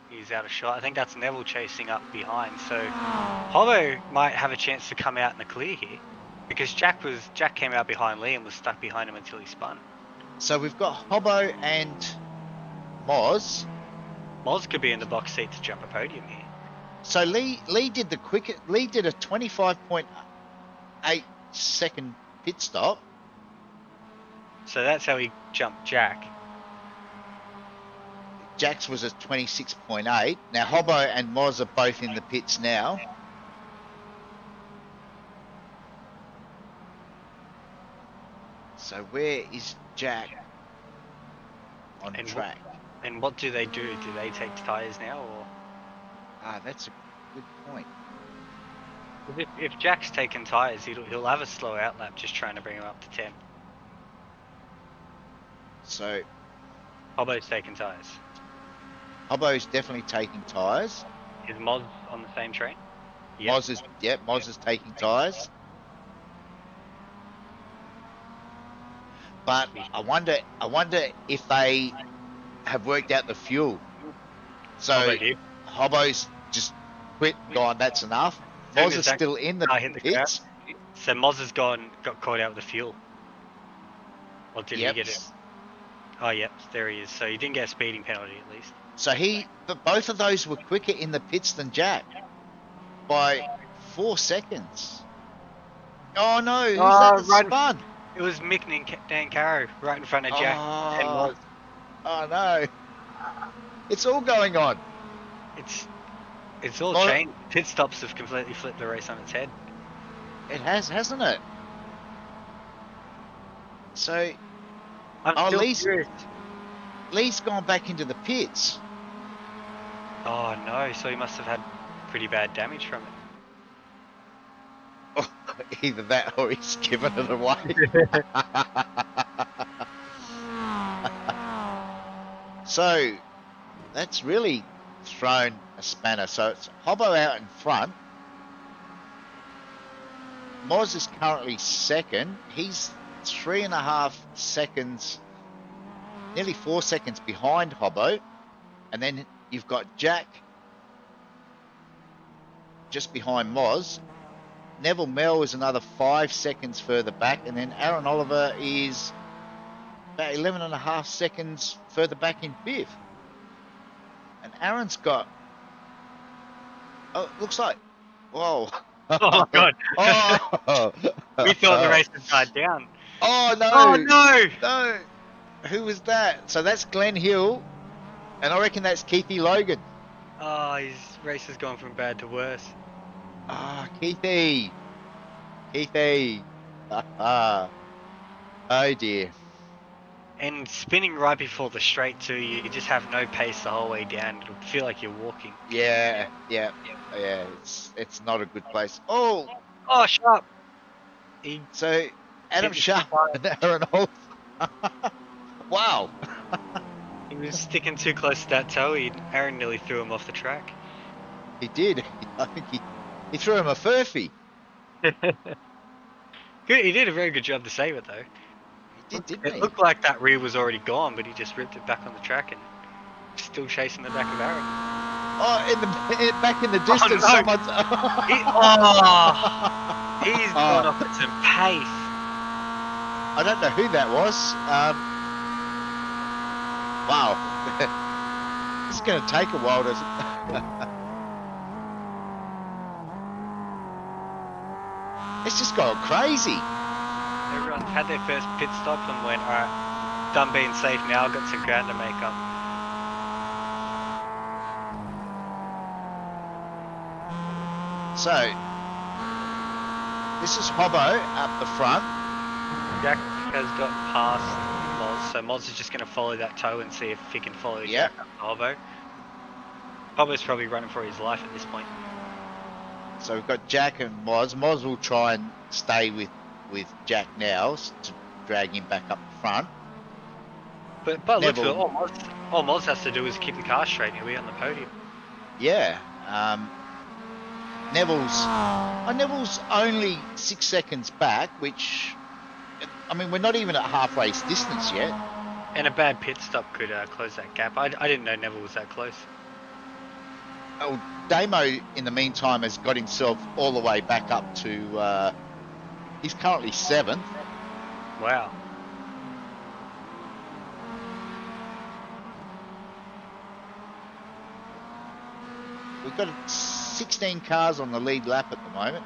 He's out of shot. I think that's Neville chasing up behind. So Hobbo might have a chance to come out in the clear here, because Jack came out behind Lee and was stuck behind him until he spun. So we've got Hobbo and Moz. Moz could be in the box seat to jump a podium here. So Lee did the quickest. Lee did a 25.8 second pit stop. So that's how he jumped Jack. Jack's was at 26.8. Now Hobbo and Moz are both in the pits now. So where is Jack on track? And what do they do? Do they take tyres now, or? That's a good point. If Jack's taking tyres, he'll have a slow outlap just trying to bring him up to 10. So Hobbo's taking tyres. Hobbo's definitely taking tyres. Is Moz on the same train? Moz is taking tyres. But I wonder if they have worked out the fuel. So Hobbo did. Hobbo's just quit, gone, that's enough. Soon Moz as is that still in the car hit the pits. So Moz has got caught out with the fuel. Or did he Yep. get it? Oh, yep, there he is. So he didn't get a speeding penalty at least. So but both of those were quicker in the pits than Jack by 4 seconds. Oh no, who's that right. spun? It was Mick and Dan Caro right in front of Jack and Moz. Oh no. It's all going on. It's all changed. Pit stops have completely flipped the race on its head. It has, hasn't it? So I'm still Lee's curious. Lee's gone back into the pits. Oh no, so he must have had pretty bad damage from it. Oh, either that or he's given it away. So that's really thrown a spanner. So it's Hobbo out in front. Moz is currently second. He's 3.5 seconds, nearly 4 seconds behind Hobbo. And then you've got Jack just behind Moz. Neville Mel is another 5 seconds further back. And then Aaron Oliver is about 11.5 seconds further back in fifth. And Aaron's got, looks like, whoa. Oh god. Oh. We thought the race had died down. Oh no. Oh no. No. Who was that? So that's Glenn Hill. And I reckon that's Keithy Logan. Oh, his race has gone from bad to worse. Ah, Keithy. Oh dear. And spinning right before the straight too, you just have no pace the whole way down. It'll feel like you're walking. Yeah. It's not a good place. Oh, Sharp. so Adam hit Sharp and Aaron Holt. Wow. He was sticking too close to that toe. Aaron nearly threw him off the track. He did. I think he threw him a furphy. He did a very good job to save it though. He did, didn't It he? looked like that rear was already gone, but he just ripped it back on the track and still chasing the back of Aaron. Oh, back in the distance, no. someone's. He's gone off at some pace. I don't know who that was. Wow. This is going to take a while to. It's just gone crazy. Everyone's had their first pit stop and went, alright, done being safe now, got some ground to make up. So, this is Hobbo up the front. Jack has gotten past Moz, so Moz is just going to follow that toe and see if he can follow Jack up to Hobbo. Hobbo's probably running for his life at this point. So we've got Jack and Moz. Moz will try and stay with Jack now to drag him back up the front. But look, all Moz has to do is keep the car straight. He'll be on the podium. Yeah. Neville's only 6 seconds back, which, I mean, we're not even at half race distance yet. And a bad pit stop could close that gap. I didn't know Neville was that close. Oh, Damo, in the meantime, has got himself all the way back up to, he's currently 7th. Wow. We've got 16 cars on the lead lap at the moment.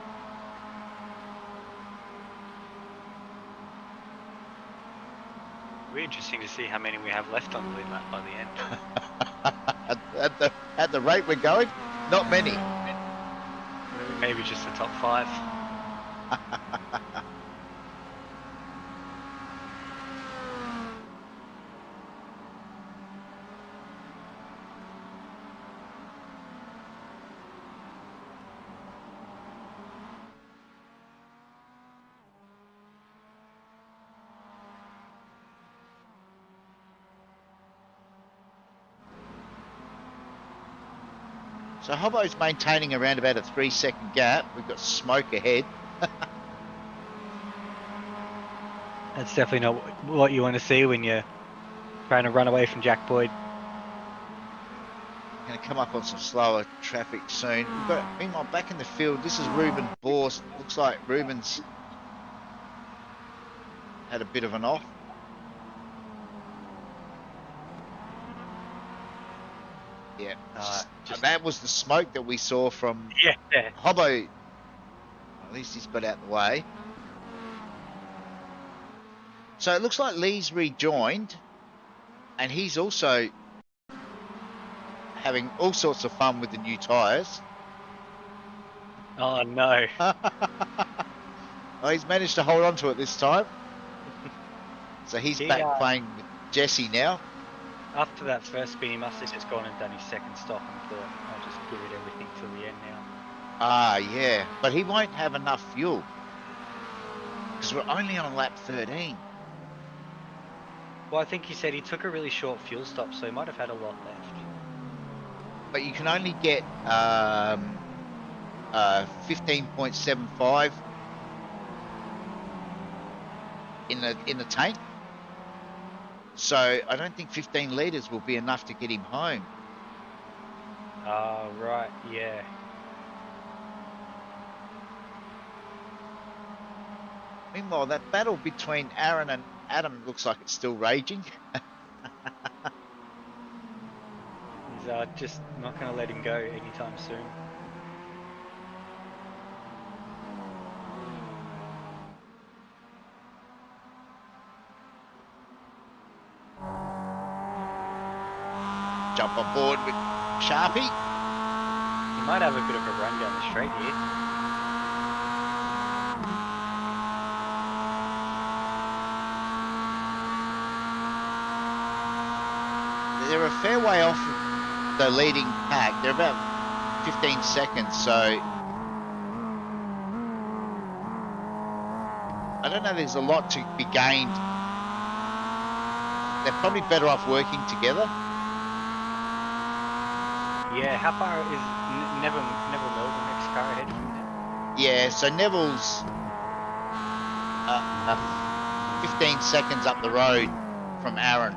We're interesting to see how many we have left on the lead lap by the end. at the rate we're going, not many. Maybe just the top 5. So Hobbo's maintaining around about a 3-second gap. We've got smoke ahead. That's definitely not what you want to see when you're trying to run away from Jack Boyd. Going to come up on some slower traffic soon. We've got, meanwhile, back in the field, this is Ruben Borst. Looks like Ruben's had a bit of an off. Yeah, that was the smoke that we saw from Hobbo. At least he's got out the way. So it looks like Lee's rejoined, and he's also having all sorts of fun with the new tyres. Oh no. Oh, he's managed to hold on to it this time. So he's back playing with Jesse now. After that first spin, he must have just gone and done his second stop and thought, I'll just give it everything till the end now. Ah, yeah. But he won't have enough fuel. Because we're only on lap 13. Well, I think he said he took a really short fuel stop, so he might have had a lot left. But you can only get 15.75 in the tank. So I don't think 15 litres will be enough to get him home. Oh, right, yeah. Meanwhile, that battle between Aaron and Adam looks like it's still raging. He's just not going to let him go anytime soon. Jump on board with Sharpie. He might have a bit of a run down the straight here. They're a fair way off the leading pack. They're about 15 seconds, so I don't know, there's a lot to be gained. They're probably better off working together. Yeah, how far is Neville Mill, the next car ahead from him? Yeah, so Neville's 15 seconds up the road from Aaron.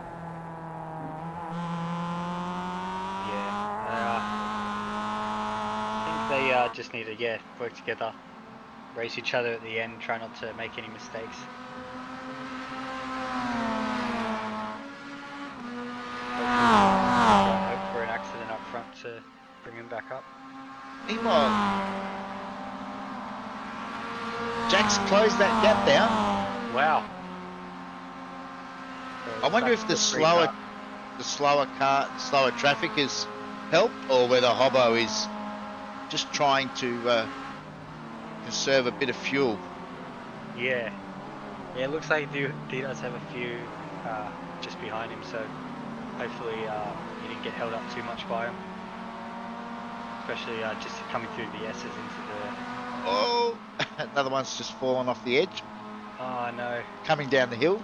I think they just need to work together, race each other at the end, try not to make any mistakes. Hope for an accident up front to bring him back up. Meanwhile, Jack's closed that gap down. Wow. I wonder if the slower traffic has helped, or whether Hobbo is just trying to conserve a bit of fuel. Yeah, it looks like he does have a few just behind him, so hopefully he didn't get held up too much by him. Especially just coming through the S's into the... Oh, another one's just fallen off the edge. Oh no. Coming down the hill.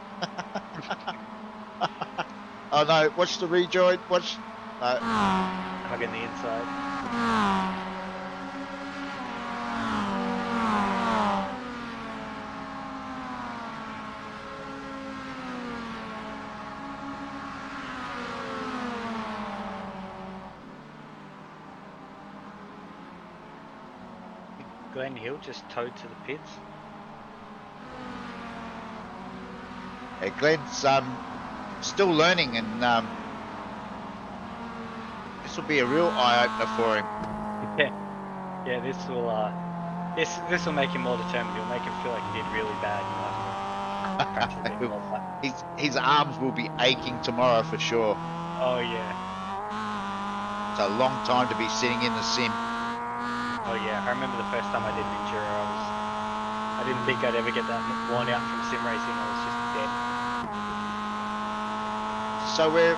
Oh no, watch the rejoin, watch... No. Hugging the inside. Glenn Hill just towed to the pits. Yeah, Glenn's still learning, and this will be a real eye-opener for him. Yeah, this will make him more determined. It'll make him feel like he did really bad. You know, his arms will be aching tomorrow for sure. Oh yeah. It's a long time to be sitting in the sim. Oh yeah, I remember the first time I did an enduro, I didn't think I'd ever get that worn out from sim racing. I was just dead. So we've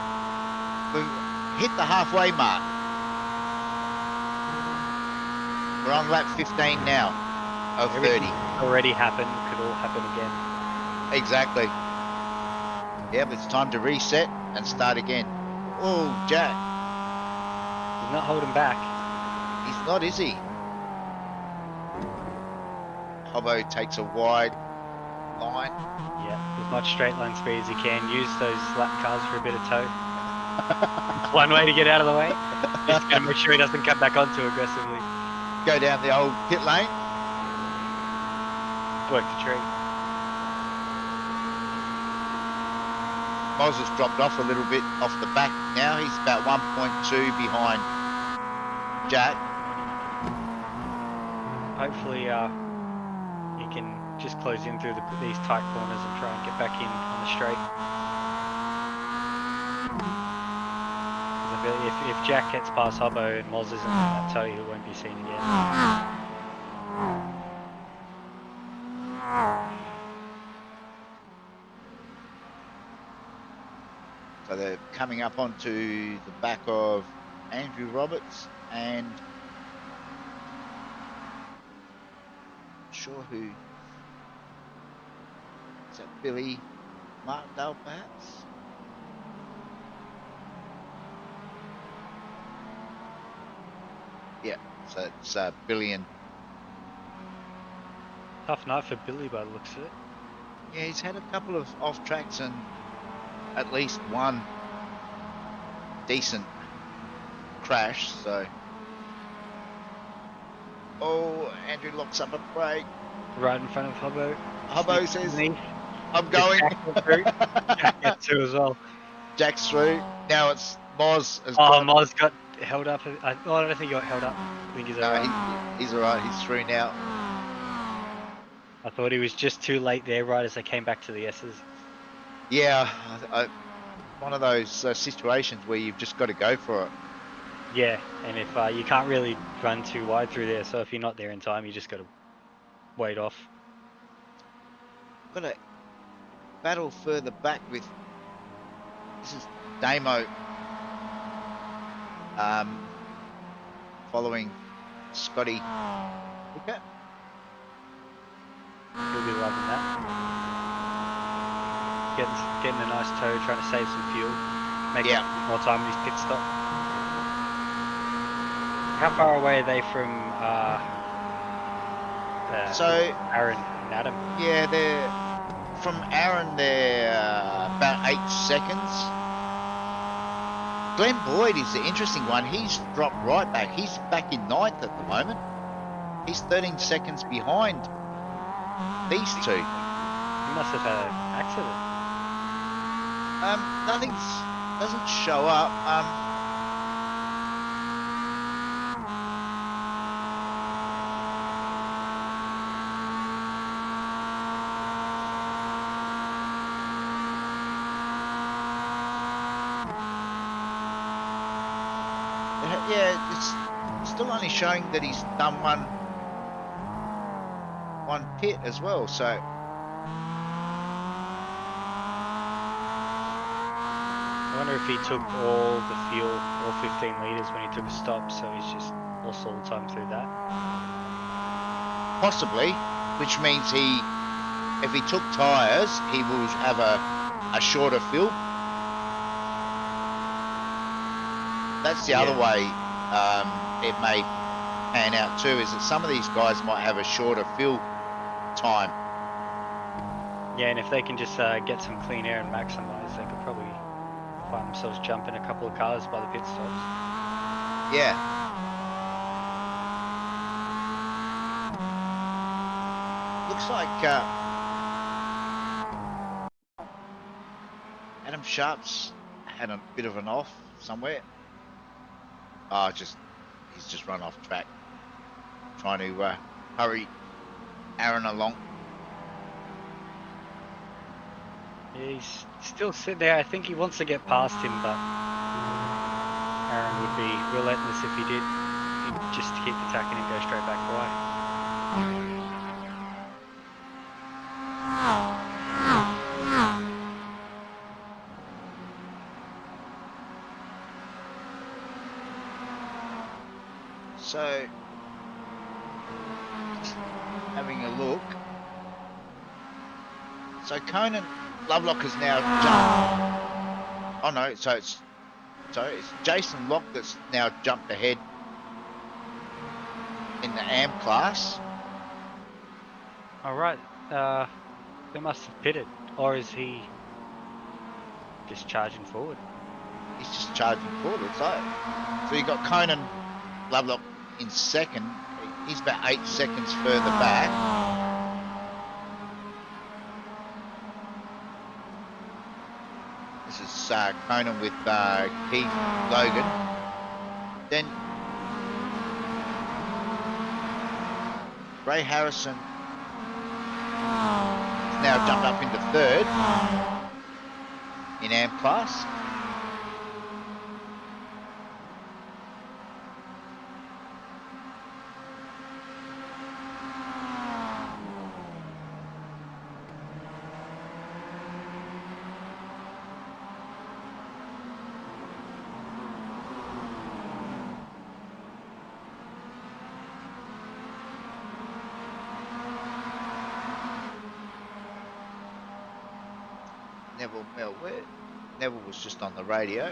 hit the halfway mark. We're on lap 15 now of 30. Already happened, could all happen again. Exactly. Yep, it's time to reset and start again. Oh, Jack. He's not holding back. He's not, is he? Hobbo takes a wide line. Yeah, as much straight line speed as he can. Use those lap cars for a bit of tow. One way to get out of the way. Just going to make sure he doesn't come back on too aggressively. Go down the old pit lane. Work the tree. Moz has dropped off a little bit off the back now. He's about 1.2 behind Jack. Hopefully he can just close in through these tight corners and try and get back in on the straight. 'Cause I feel if Jack gets past Hobbo and Moz isn't in that tow, he won't be seen again. So they're coming up onto the back of Andrew Roberts and not sure who. Is that Billy Martindale perhaps? Yeah, so it's Billy and Tough night for Billy by the looks of it. yeah, he's had a couple of off tracks and at least one decent crash, so. Oh, Andrew locks up a brake. Right in front of Hobbo. Hobbo says, Underneath. I'm going. Jack gets through as well. Jack's through. Now it's Moz. Has Oh, got, Moz got held up. I don't think he got held up. I think he's no, alright. he's alright. He's through now. I thought he was just too late there, right as they came back to the S's. Yeah, one of those situations where you've just got to go for it. Yeah, and if you can't really run too wide through there, so if you're not there in time, you just got to wait off. Got to battle further back with. This is Damo. Following Scotty. Okay. He'll be loving that. Getting a nice tow, trying to save some fuel, make more time with his pit stop. How far away are they from So Aaron and Adam? yeah, they're from Aaron. They're about 8 seconds. Glenn Boyd is the interesting one. He's dropped right back. He's back in 9th at the moment. He's 13 seconds behind these two. He must have had an accident. Doesn't show up. Yeah, it's still only showing that he's done one pit as well, so I wonder if he took all the fuel, all 15 litres when he took a stop, so he's just lost all the time through that. possibly, which means if he took tyres, he will have a shorter fill. That's the other way it may pan out too, is that some of these guys might have a shorter fill time. Yeah, and if they can just get some clean air and maximise, they could probably find themselves jumping a couple of cars by the pit stops. Yeah. Looks like Adam Sharp's had a bit of an off somewhere. Oh, he's just run off track, trying to hurry Aaron along. Yeah, he's still sitting there. I think he wants to get past him, but Aaron would be relentless if he did. He'd just keep attacking and go straight back by. So, having a look. So Conan Lovelock has now jumped. Oh no, so it's Jason Locke that's now jumped ahead in the AM class. All right. They must have pitted, or is he just charging forward? He's just charging forward, looks like. So you got Conan Lovelock in second. He's about 8 seconds further back. This is Conan with Keith Logan. Then Ray Harrison has now jumped up into third in AM class. Neville Melwood. Neville was just on the radio.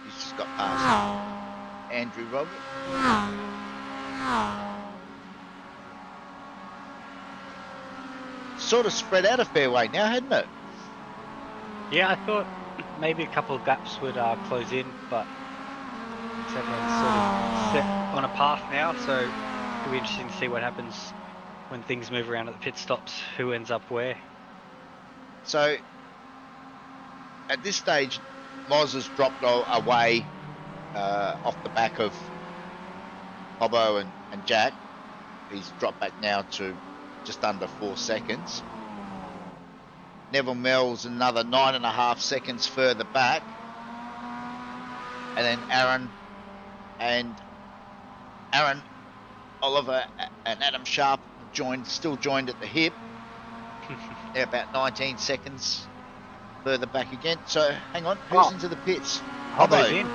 He's just got past Andrew Robert. Sort of spread out a fair way now, hadn't it? Yeah, I thought maybe a couple of gaps would close in, but everyone's sort of set on a path now, so it'll be interesting to see what happens when things move around at the pit stops, who ends up where. So, at this stage, Moz has dropped away off the back of Hobbo and Jack. He's dropped back now to just under 4 seconds. Neville Mel's another 9.5 seconds further back. And then Aaron Oliver and Adam Sharp still joined at the hip. They're about 19 seconds further back again. So hang on, who's into the pits? Hobbo's in.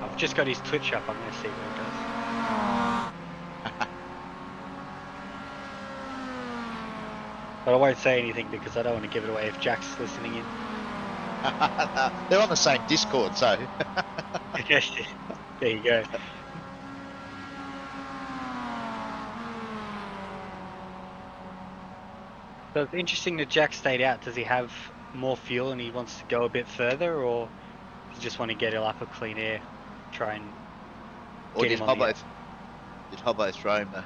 I've just got his Twitch up. I'm going to see what he does. But I won't say anything because I don't want to give it away if Jack's listening in. They're on the same Discord, so. There you go. So it's interesting that Jack stayed out. Does he have more fuel and he wants to go a bit further, or does he just want to get a lap of clean air, try and Or get did him on the Hobbo throw him the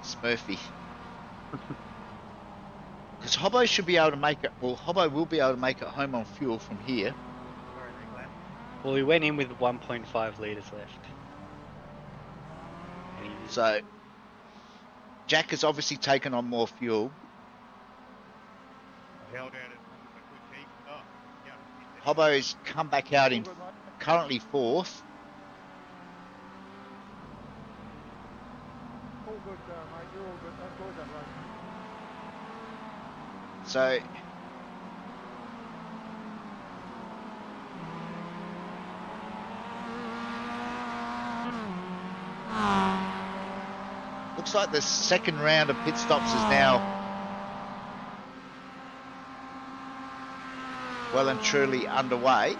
Smurfy? Because Hobbo should be able to make it. Well, Hobbo will be able to make it home on fuel from here. Well, he went in with 1.5 litres left. And he So Jack has obviously taken on more fuel. Hobbo's come back out in currently fourth. All good, mate. You're all good. That's good, that right. So looks like the second round of pit stops is now well and truly underway.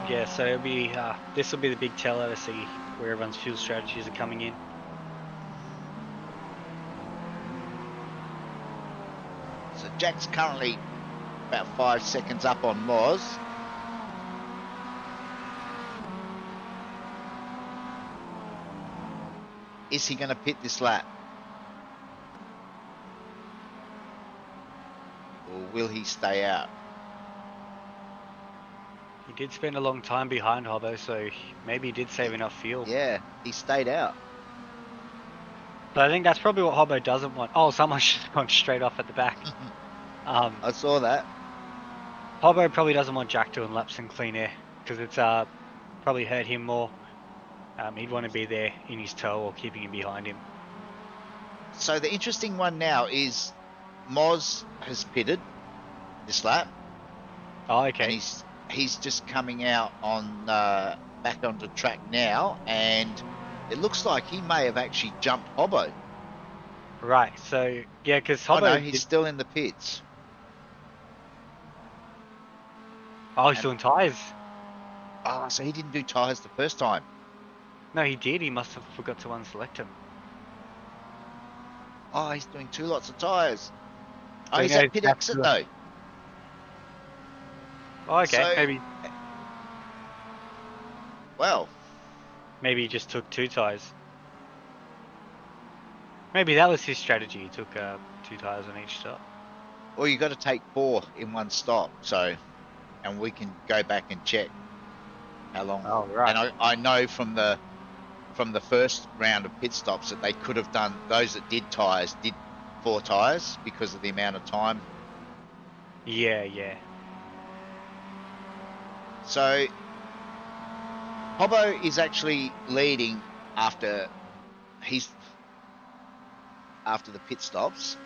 Yeah, so it'll be this will be the big teller to see where everyone's fuel strategies are coming in. So Jack's currently about 5 seconds up on Moz. Is he going to pit this lap? Or will he stay out? He did spend a long time behind Hobbo, so maybe he did save enough fuel. Yeah, he stayed out. But I think that's probably what Hobbo doesn't want. Oh, someone's just gone straight off at the back. I saw that. Hobbo probably doesn't want Jack doing laps in clean air because it's probably hurt him more. He'd want to be there in his toe or keeping him behind him. So the interesting one now is Moz has pitted this lap. Oh, okay. And he's just coming out on back onto track now, and it looks like he may have actually jumped Hobbo. Right. So yeah, because Oh Hobbo. no, he's still in the pits. Oh, he's and- doing tyres. Oh, so he didn't do tyres the first time. No, he did. He must have forgot to unselect him. Oh, he's doing 2 lots of tyres. Oh, So he's now at pit back exit to- though. Oh, okay. So- Well, Maybe he just took 2 tyres. Maybe that was his strategy. He took 2 tyres on each stop. well, you got to take 4 in one stop. So, and we can go back and check how long. Oh, right. And I know from the first round of pit stops that they could have done, those that did tyres did 4 tyres because of the amount of time. Yeah. So Hobbo is actually leading after the pit stops,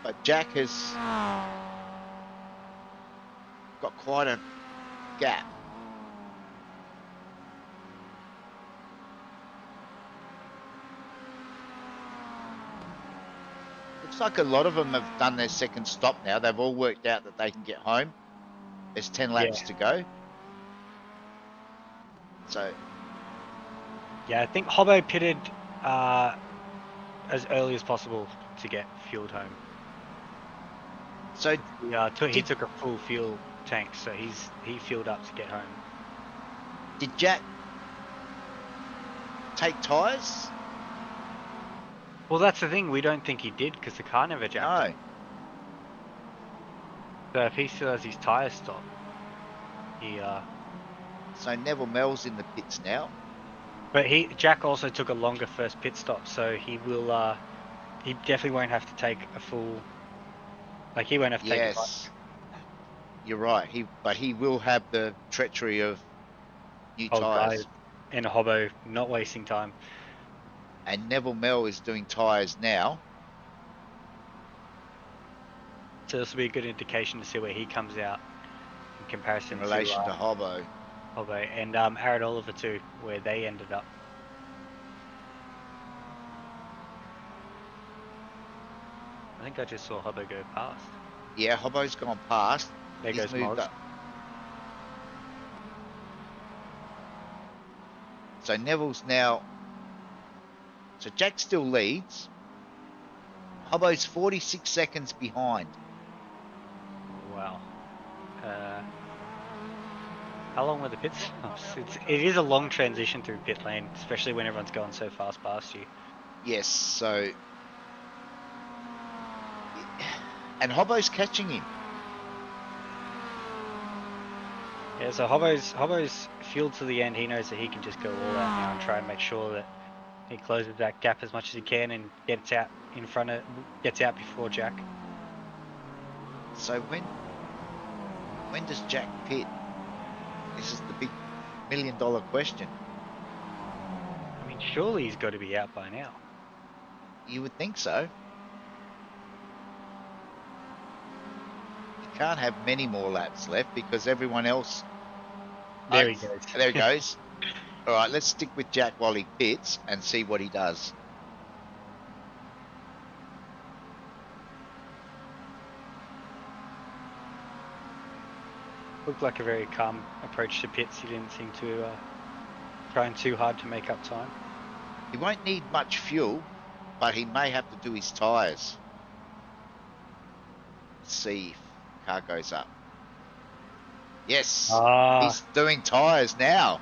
but Jack has got quite a gap. Looks like a lot of them have done their second stop now. They've all worked out that they can get home. There's 10 laps to go. So, Yeah, I think Hobbo pitted as early as possible to get fueled home. so He took a full fuel tank, so he fueled up to get home. did Jack take tyres? Well, that's the thing. We don't think he did because the car never jacked him. No. So if he still has his tyre stop, he So Neville Mel's in the pits now. But Jack also took a longer first pit stop, so he will. He definitely won't have to take a full. Like he won't have to take. Yes, you're right. But he will have the treachery of new Old tyres. guy and a Hobbo not wasting time. And Neville Mel is doing tyres now. So this will be a good indication to see where he comes out in comparison In relation to to Hobbo. Hobbo and Aaron Oliver too, where they ended up. I think I just saw Hobbo go past. Yeah, Hobbo's gone past. There He's goes moved Moz. up. So Neville's now. So Jack still leads. Hobbo's 46 seconds behind. Wow. How long were the pit stops? It is a long transition through pit lane, especially when everyone's going so fast past you. Yes, so. And Hobbo's catching him. Yeah, so Hobbo's fueled to the end. He knows that he can just go all out now and try and make sure that he closes that gap as much as he can and gets out before Jack. So when does Jack pit? This is the big $1 million question. I mean, surely he's got to be out by now. You would think so. You can't have many more laps left because everyone else. There he goes. There he goes. All right, let's stick with Jack while he pits and see what he does. Looked like a very calm approach to pits. He didn't seem to trying too hard to make up time. He won't need much fuel, but he may have to do his tyres. Let's see if the car goes up. Yes, he's doing tyres now.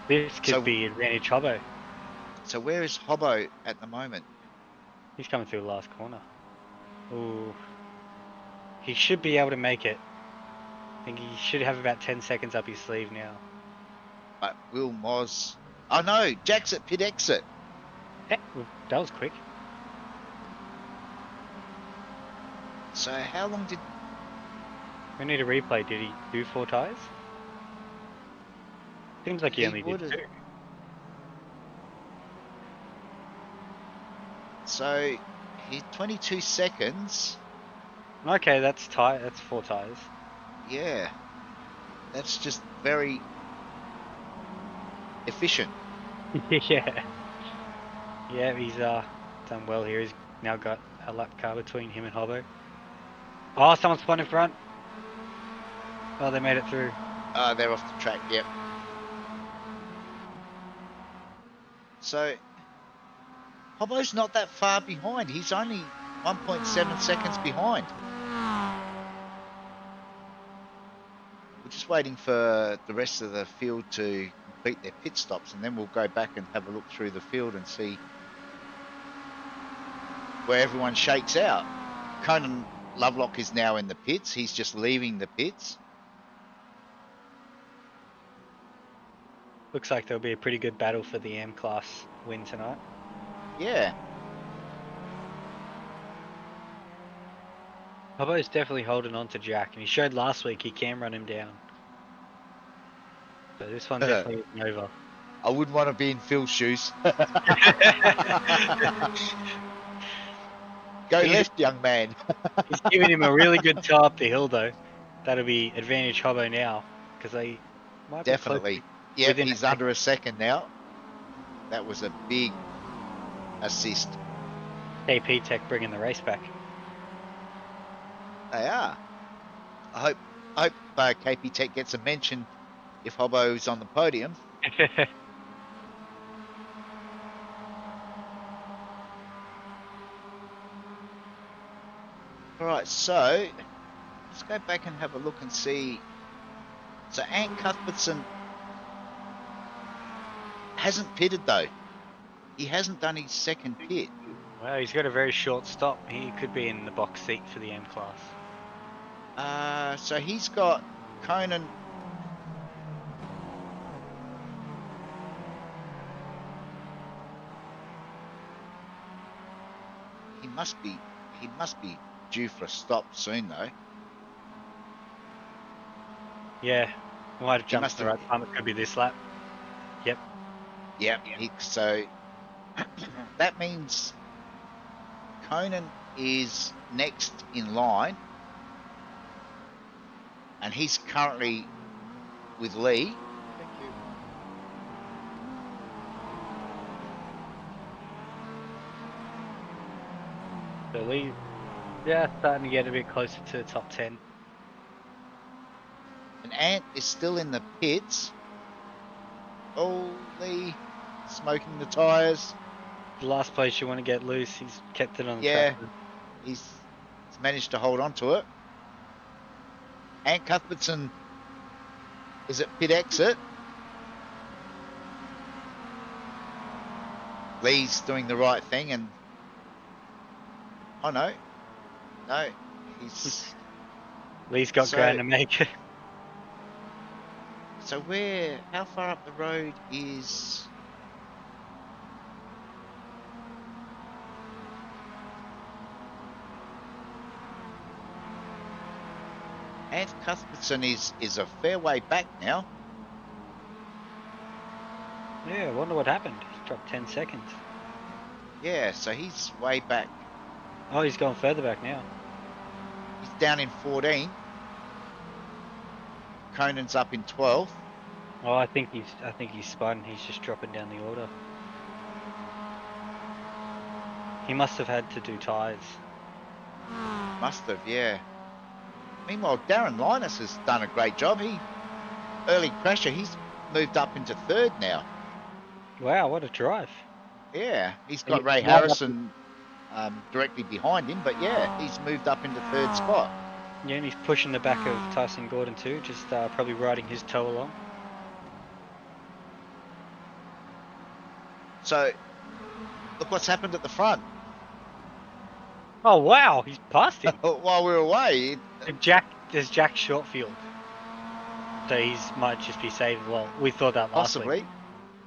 This could be advantage Hobbo. So where is Hobbo at the moment? He's coming through the last corner. Ooh. He should be able to make it. I think he should have about 10 seconds up his sleeve now. But will Moz... Oh no, Jack's at pit exit. Well, that was quick. So how long did... We need a replay. Did he do 4 tyres? Seems like he only did would've- 2. So he's 22 seconds. Okay, that's 4 tyres. Yeah. That's just very efficient. Yeah. Yeah, he's done well here. He's now got a lap car between him and Hobbo. Oh, someone spun in front. Oh, they made it through. They're off the track, yep. So, Hobbo's not that far behind. He's only 1.7 seconds behind. We're just waiting for the rest of the field to complete their pit stops, and then we'll go back and have a look through the field and see where everyone shakes out. Conan Lovelock is now in the pits. He's just leaving the pits. Looks like there'll be a pretty good battle for the M class win tonight. Yeah. Hobbo's definitely holding on to Jack, and he showed last week he can run him down. So this one definitely isn't over. I wouldn't want to be in Phil's shoes. Go left, young man. He's giving him a really good toe up the hill, though. That'll be advantage Hobbo now, because they might Definitely. be close. Yep, within he's under a second now. That was a big assist. KP Tech bringing the race back. They are. I hope KP Tech gets a mention if Hobbo's on the podium. All right, so let's go back and have a look and see. So Ant Cuthbertson hasn't pitted though. He hasn't done his second pit. Well, he's got a very short stop. He could be in the box seat for the M class. So he's got Conan. He must be due for a stop soon though. Yeah, he might have jumped must the have- right time. It could be this lap. Yep. Yep. So that means Conan is next in line, and he's currently with Lee. Thank you. So Lee, yeah, starting to get a bit closer to the top 10. And Ant is still in the pits. Oh, Lee smoking the tyres. The last place you want to get loose, he's kept it on the Yeah. track. He's managed to hold on to it. Ant Cuthbertson is at pit exit. Lee's doing the right thing, and oh no, he's Lee's got So- ground to make. so how far up the road is Ant Cuthbertson is a fair way back now. Yeah, I wonder what happened. He's dropped 10 seconds. Yeah, so he's way back. Oh, he's gone further back now. He's down in 14. Conan's up in 12th. Oh, I think he's spun. He's just dropping down the order. He must have had to do tyres. Must have, yeah. Meanwhile, Darren Linus has done a great job. Early crasher, he's moved up into third now. Wow, what a drive. Yeah, he's got He- Ray now Harrison directly behind him, but yeah, he's moved up into third spot. Yeah, and he's pushing the back of Tyson Gordon too, just probably riding his toe along. So, look what's happened at the front. Oh wow, he's past him. While we were away, There's Jack Shortfield. So he's might just be saved. Well, we thought that last week. possibly.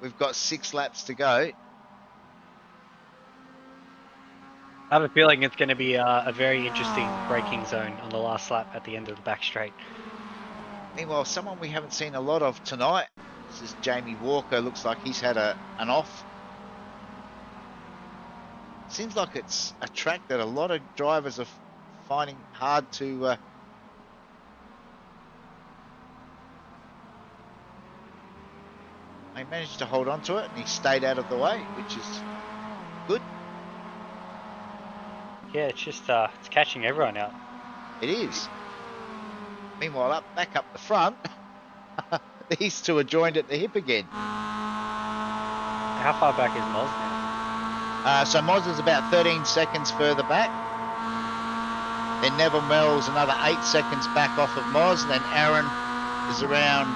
We've got 6 laps to go. I have a feeling it's going to be a very interesting braking zone on the last lap at the end of the back straight. Meanwhile, someone we haven't seen a lot of tonight, this is Jamie Walker. Looks like he's had an off. Seems like it's a track that a lot of drivers are finding hard to He managed to hold on to it, and he stayed out of the way, which is Yeah, it's just it's catching everyone out. It is. Meanwhile, back up the front, these two are joined at the hip again. How far back is Moz now? So Moz is about 13 seconds further back. Then Neville Merrill's another 8 seconds back off of Moz. And then Aaron is around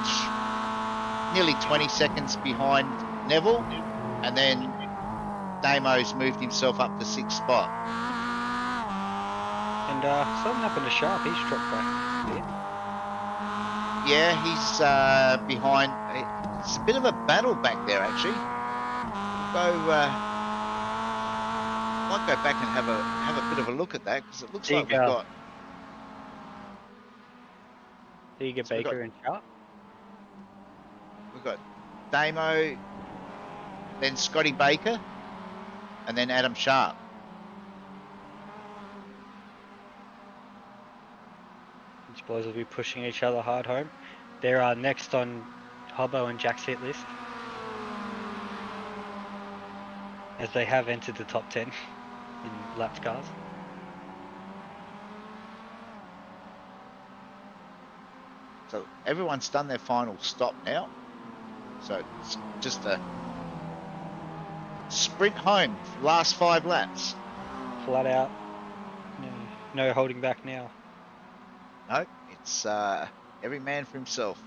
nearly 20 seconds behind Neville. And then Damo's moved himself up to 6th spot. And something happened to Sharp. He's dropped back a bit. Yeah, he's behind. It's a bit of a battle back there, actually. Might go back and have a bit of a look at that, because it looks like we've got Eager, Baker, and Sharp. We've got Damo, then Scotty Baker, and then Adam Sharp. These boys will be pushing each other hard home. They're next on Hobbo and Jack's hit list, as they have entered the top 10 in lapped cars. So everyone's done their final stop now. So it's just a sprint home, last 5 laps. Flat out. No holding back now. No, it's every man for himself.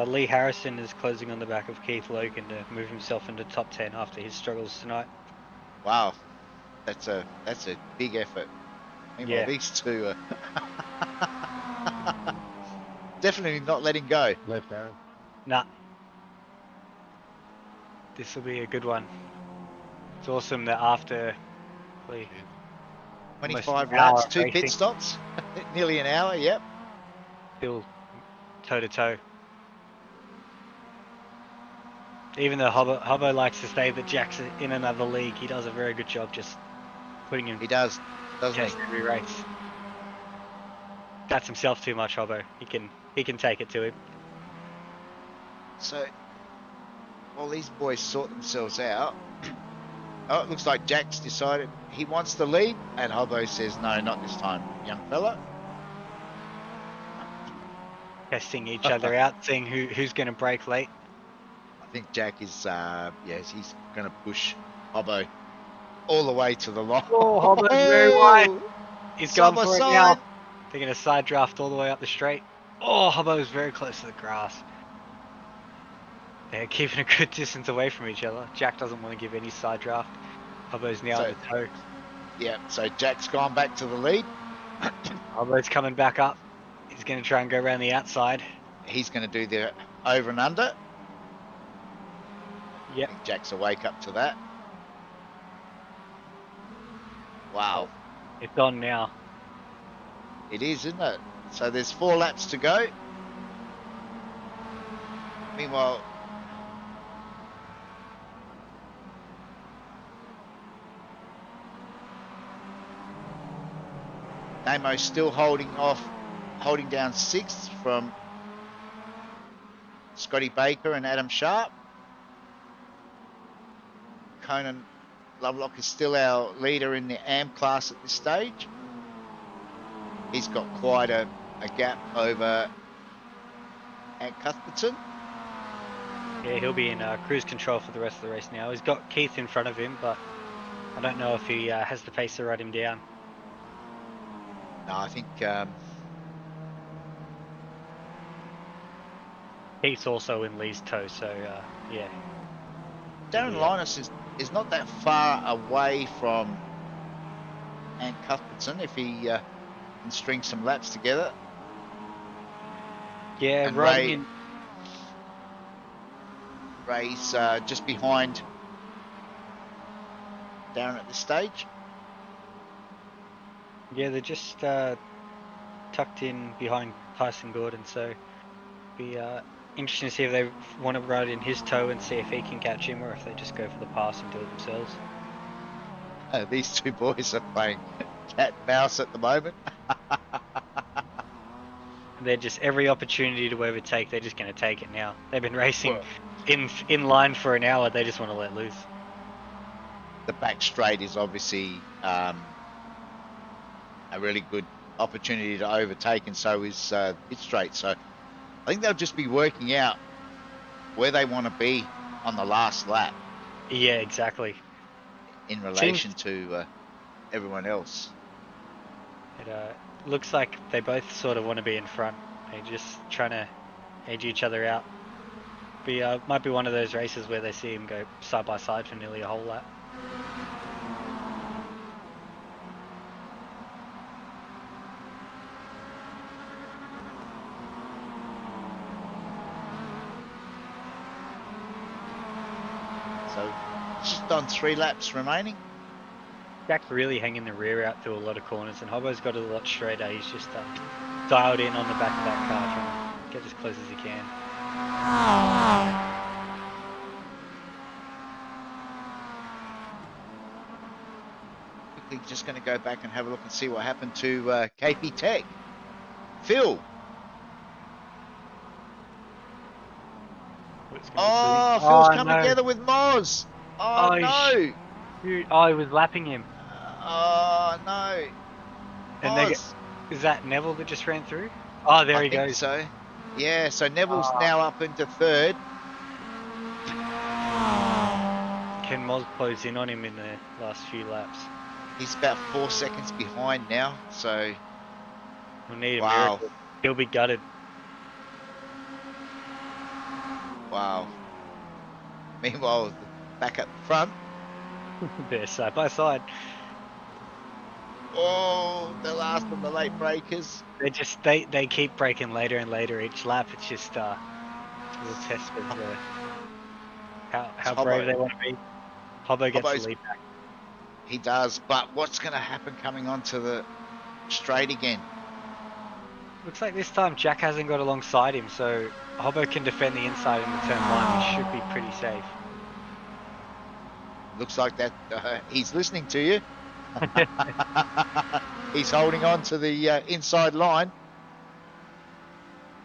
Lee Harrison is closing on the back of Keith Logan to move himself into top 10 after his struggles tonight. Wow, that's a big effort. Meanwhile, Yeah. these two are definitely not letting go. Left, Aaron. Nah. This will be a good one. It's awesome that after 25 an hour laps, of 2 pit racing. stops, nearly an hour. Yep. Still toe to toe. Even though Hobbo likes to say that Jack's in another league, he does a very good job just putting him He does, doesn't test he? every race. That's himself too much, Hobbo. He can take it to him. So, while these boys sort themselves out, oh, it looks like Jack's decided he wants the lead, and Hobbo says, no, not this time, young fella. Testing each other out, seeing who's going to break late. I think Jack is, yes, he's going to push Hobbo all the way to the line. Oh, Hobbo's very wide. He's Side gone by for it side. now. They're going to side draft all the way up the straight. Oh, Hobbo's very close to the grass. They're keeping a good distance away from each other. Jack doesn't want to give any side draft. Hobbo's now at the toe. Yeah, so Jack's gone back to the lead. Hobbo's coming back up. He's going to try and go around the outside. He's going to do the over and under. Yep. I think Jack's awake up to that. Wow. It's on now. It is, isn't it? So there's 4 laps to go. Meanwhile, Damo's still holding down 6th from Scotty Baker and Adam Sharp. Conan Lovelock is still our leader in the AM class at this stage. He's got quite a gap over Ant Cuthbertson. Yeah, he'll be in cruise control for the rest of the race now. He's got Keith in front of him, but I don't know if he has the pace to ride him down. No, I think Keith's also in Lee's toe, so yeah. Darren Yeah. Linus is not that far away from Ant Cuthbertson if he can string some laps together. Yeah, And riding Ray's just behind Darren at this stage. Yeah, they're just tucked in behind Tyson Gordon, so be interesting to see if they want to ride in his toe and see if he can catch him, or if they just go for the pass and do it themselves. These two boys are playing cat and mouse at the moment. They're just every opportunity to overtake, they're just going to take it now. They've been racing in line for an hour. They just want to let loose. The back straight is obviously a really good opportunity to overtake, and so is pit straight. So I think they'll just be working out where they want to be on the last lap Yeah, exactly. in relation to everyone else. It looks like they both sort of want to be in front. They're just trying to edge each other out. Might be one of those races where they see him go side by side for nearly a whole lap. So just on 3 laps remaining. Jack really hanging the rear out through a lot of corners, and Hobbo's got it a lot straighter. He's just dialed in on the back of that car, trying to get as close as he can. Quickly, just going to go back and have a look and see what happened to KP Tech. Phil. Phil's come together with Moz. Oh, no. He was lapping him. Oh, no. And is that Neville that just ran through? Oh, there he goes. So, yeah, so Neville's now up into 3rd. Can Moz close in on him in the last few laps? He's about 4 seconds behind now, so... We'll need a miracle. He'll be gutted. Wow. Meanwhile, back up front. They're side by side. Oh, the last of the late breakers. They keep breaking later and later each lap. It's just a little test with how brave they want to be. Hobbo gets the lead back. He does, but what's going to happen coming onto the straight again? Looks like this time Jack hasn't got alongside him, so Hobbo can defend the inside in the turn 1. He should be pretty safe. Looks like that he's listening to you. He's holding on to the inside line.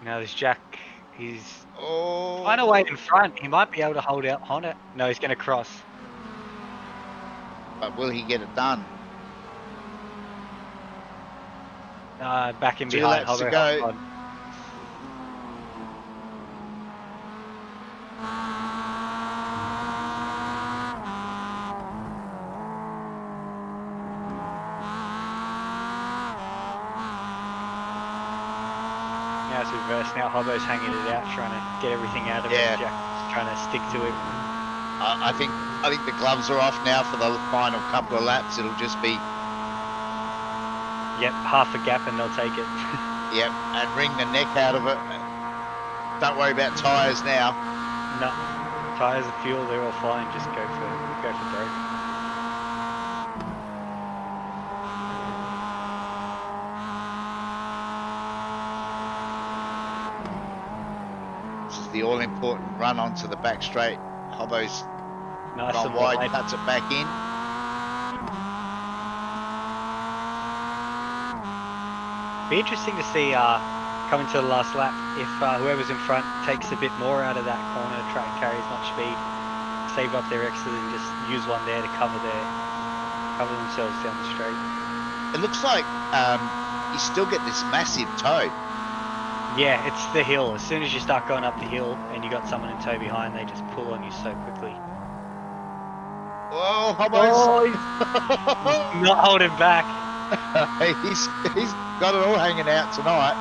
Now there's Jack. He's quite a way in front. He might be able to hold out on it. No, he's going to cross. But will he get it done? Back in 2 behind. laps to go. Now it's reverse. Now Hobbo's hanging it out, trying to get everything out of it. Jack's trying to stick to him. I think the gloves are off now for the final couple of laps. It'll just be... Yep, half a gap and they'll take it. Yep, and wring the neck out of it. Don't worry about tyres now. No, tyres and fuel, they're all fine. Just go for broke. This is the all-important run onto the back straight. Hobbo's gone wide, cuts it back in. Be interesting to see coming to the last lap if whoever's in front takes a bit more out of that corner, try and carry as much speed, save up their extras and just use one there to cover themselves down the straight. It looks like you still get this massive tow. Yeah, it's the hill. As soon as you start going up the hill and you got someone in tow behind, they just pull on you so quickly. Whoa, Hobbo's not holding back. he's got it all hanging out tonight.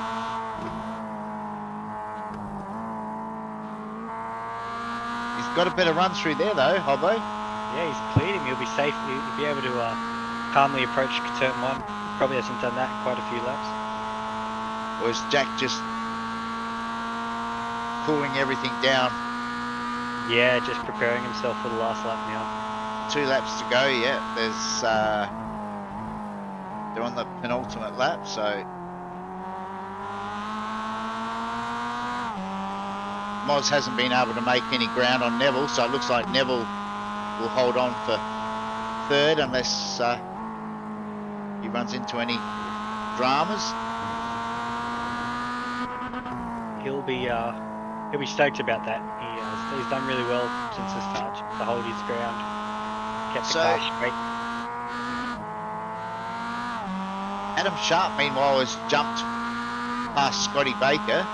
He's got a better run through there though, Hobbo. Yeah, he's cleared him. He'll be safe. He'll be able to calmly approach turn 1. Probably hasn't done that quite a few laps. Or is Jack just cooling everything down? Yeah, just preparing himself for the last lap now. 2 laps to go. Yeah, there's they're on the penultimate lap, so Moz hasn't been able to make any ground on Neville, so it looks like Neville will hold on for 3rd unless he runs into any dramas. He'll He'll be stoked about that. He's done really well since the start to hold his ground, kept the car straight. Adam Sharp, meanwhile, has jumped past Scotty Baker.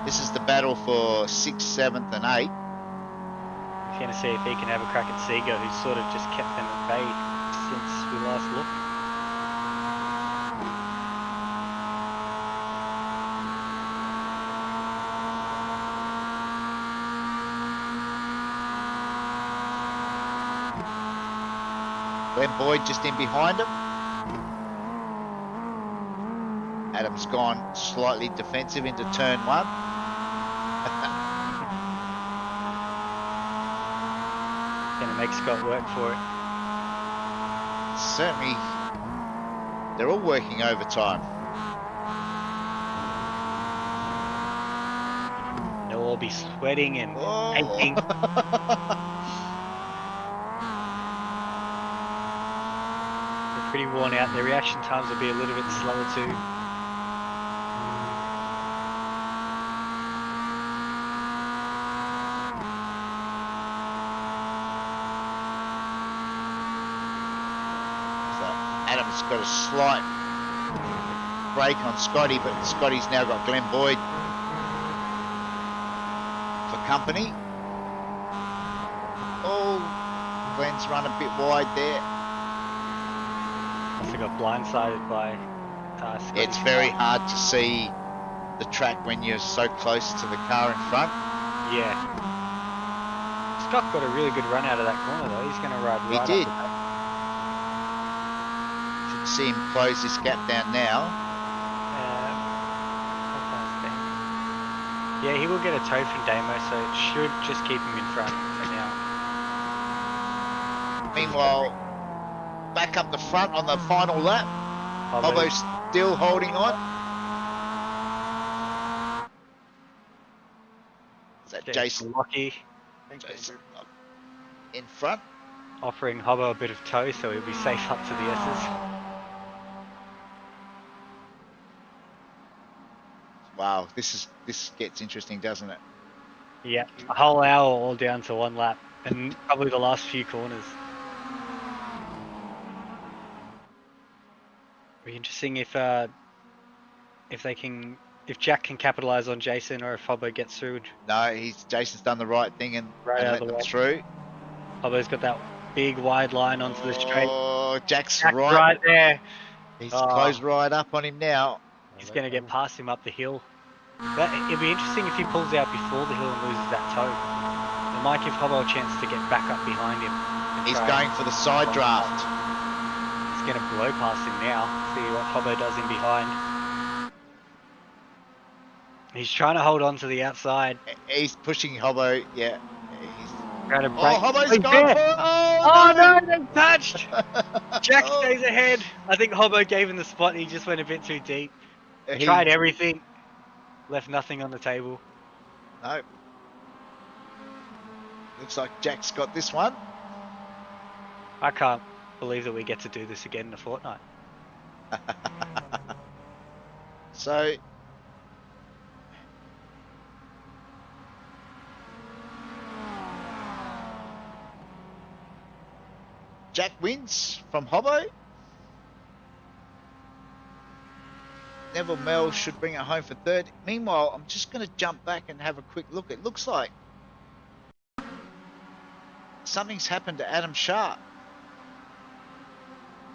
This is the battle for 6th, 7th and 8th. He's going to see if he can have a crack at Seeger, who's sort of just kept them at bay since we last looked. Glenn Boyd just in behind him. Adam's gone slightly defensive into turn 1. Going to make Scott work for it. Certainly, they're all working overtime. They'll all be sweating and aching. They're pretty worn out. Their reaction times will be a little bit slower too. Adam's got a slight break on Scotty, but Scotty's now got Glenn Boyd for company. Oh, Glenn's run a bit wide there. Must have got blindsided by Scotty. It's very hard to see the track when you're so close to the car in front. Yeah. Scott got a really good run out of that corner though. He's going to ride right He did. up the back. See him close this gap down now. Yeah, he will get a tow from Damo, so it should just keep him in front for now. Meanwhile, back up the front on the final lap. Hobbo still holding on. Is that Jason Lucky in front? Offering Hobbo a bit of tow so he'll be safe up to the S's. Wow, this gets interesting, doesn't it? Yeah, a whole hour all down to one lap, and probably the last few corners. Be interesting if Jack can capitalize on Jason, or if Hobbo gets through. No, Jason's done the right thing and let them through. Hobbo's got that big wide line onto the straight. Oh, Jack's right there. He's closed right up on him now. He's going to get past him up the hill. It'd be interesting if he pulls out before the hill and loses that toe. It might give Hobbo a chance to get back up behind him. He's going for the side draft. He's going to blow past him now. See what Hobbo does in behind. He's trying to hold on to the outside. He's pushing Hobbo. Yeah. He's trying to break. Oh, Hobbo's gone for it. Oh no, they touched. Jack stays ahead. I think Hobbo gave him the spot. He just went a bit too deep. Tried everything. Left nothing on the table. No. Looks like Jack's got this one. I can't believe that we get to do this again in a fortnight. So Jack wins from Hobbo. Neville Mel should bring it home for third. Meanwhile, I'm just going to jump back and have a quick look. It looks like something's happened to Adam Sharp.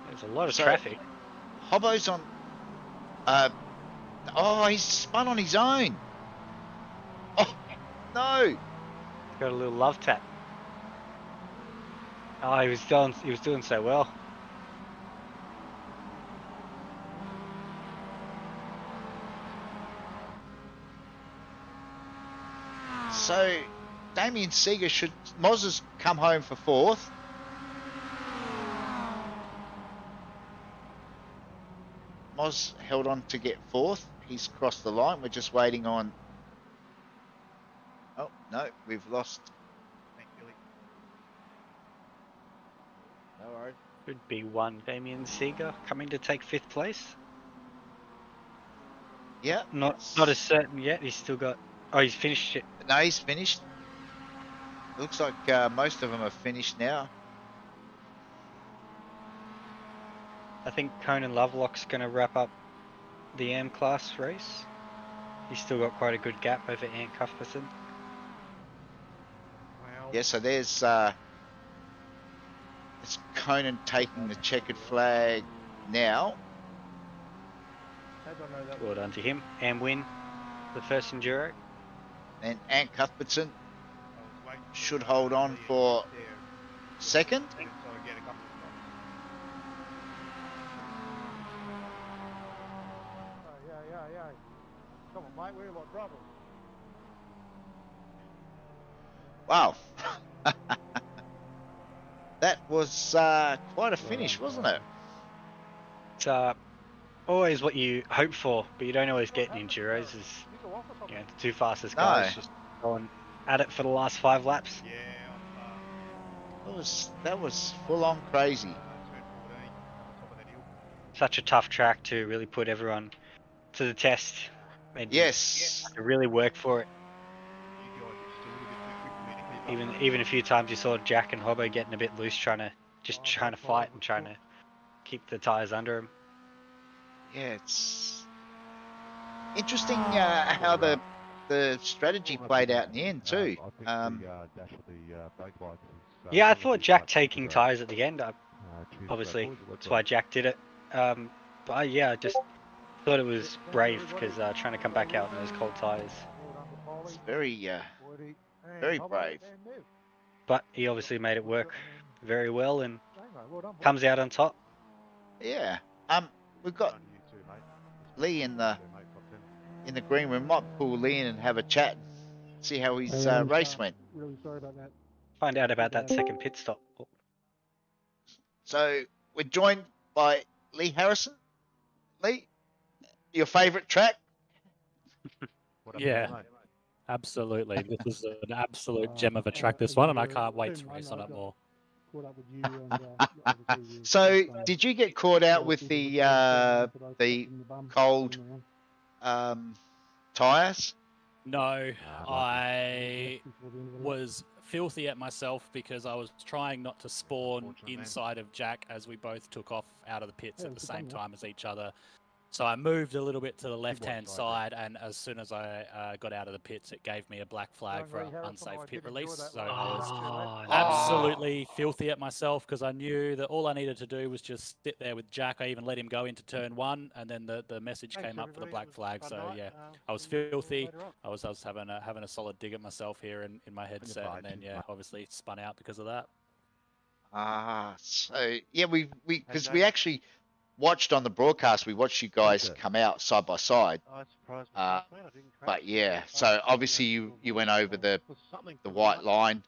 There's a lot of traffic. Hobbo's on... oh, he's spun on his own. Oh, no. He's got a little love tap. Oh, he was doing so well. So, Damien Seeger should... Moz has come home for fourth. Moz held on to get fourth. He's crossed the line. We're just waiting on... Oh, no, we've lost... No worries. Should be one Damien Seeger coming to take fifth place. Yeah. Not as certain yet. He's still got Oh, he's finished it. No, he's finished. Looks like most of them are finished now. I think Conan Lovelock's going to wrap up the AM class race. He's still got quite a good gap over Ant Cuthbertson. Yeah, so there's it's Conan taking the checkered flag now. Well done to him. And win the first Enduro. And Ant Cuthbertson should hold on for second. Yeah. Come on, mate, we're like brothers. Wow. That was quite a finish, wasn't it? It's always what you hope for, but you don't always get in Enduros. Is the two fastest guys just going at it for the last 5 laps. That was full on crazy. Such a tough track to really put everyone to the test. Yes. To really work for it. Even a few times you saw Jack and Hobbo getting a bit loose, trying to fight and trying to keep the tyres under him. Yeah, it's interesting how the strategy played out in the end too. Yeah, I thought Jack taking tyres at the end. Obviously, that's why Jack did it. But yeah, I just thought it was brave because trying to come back out in those cold tyres. It's very brave. But he obviously made it work very well and comes out on top. Yeah. We've got Lee in the green room. Might pull Lee in and have a chat and see how his race went. Really sorry about that. Find out about that second pit stop. So we're joined by Lee Harrison. Lee, your favourite track? Yeah, absolutely. This is an absolute gem of a track, this one, and I can't wait to race on it more. So, did you get caught out with the cold tyres? No, I was filthy at myself because I was trying not to spawn inside of Jack as we both took off out of the pits at the same time as each other. So I moved a little bit to the left-hand side, and as soon as I got out of the pits, it gave me a black flag for an unsafe pit release. So I was absolutely filthy at myself because I knew that all I needed to do was just sit there with Jack. I even let him go into turn 1, and then the message came up for the black flag. So yeah, I was filthy. I was having a solid dig at myself here in my headset, and then yeah, obviously spun out because of that. So yeah, because we actually watched on the broadcast. We watched you guys come out side by side. But yeah, so obviously you went over the white line.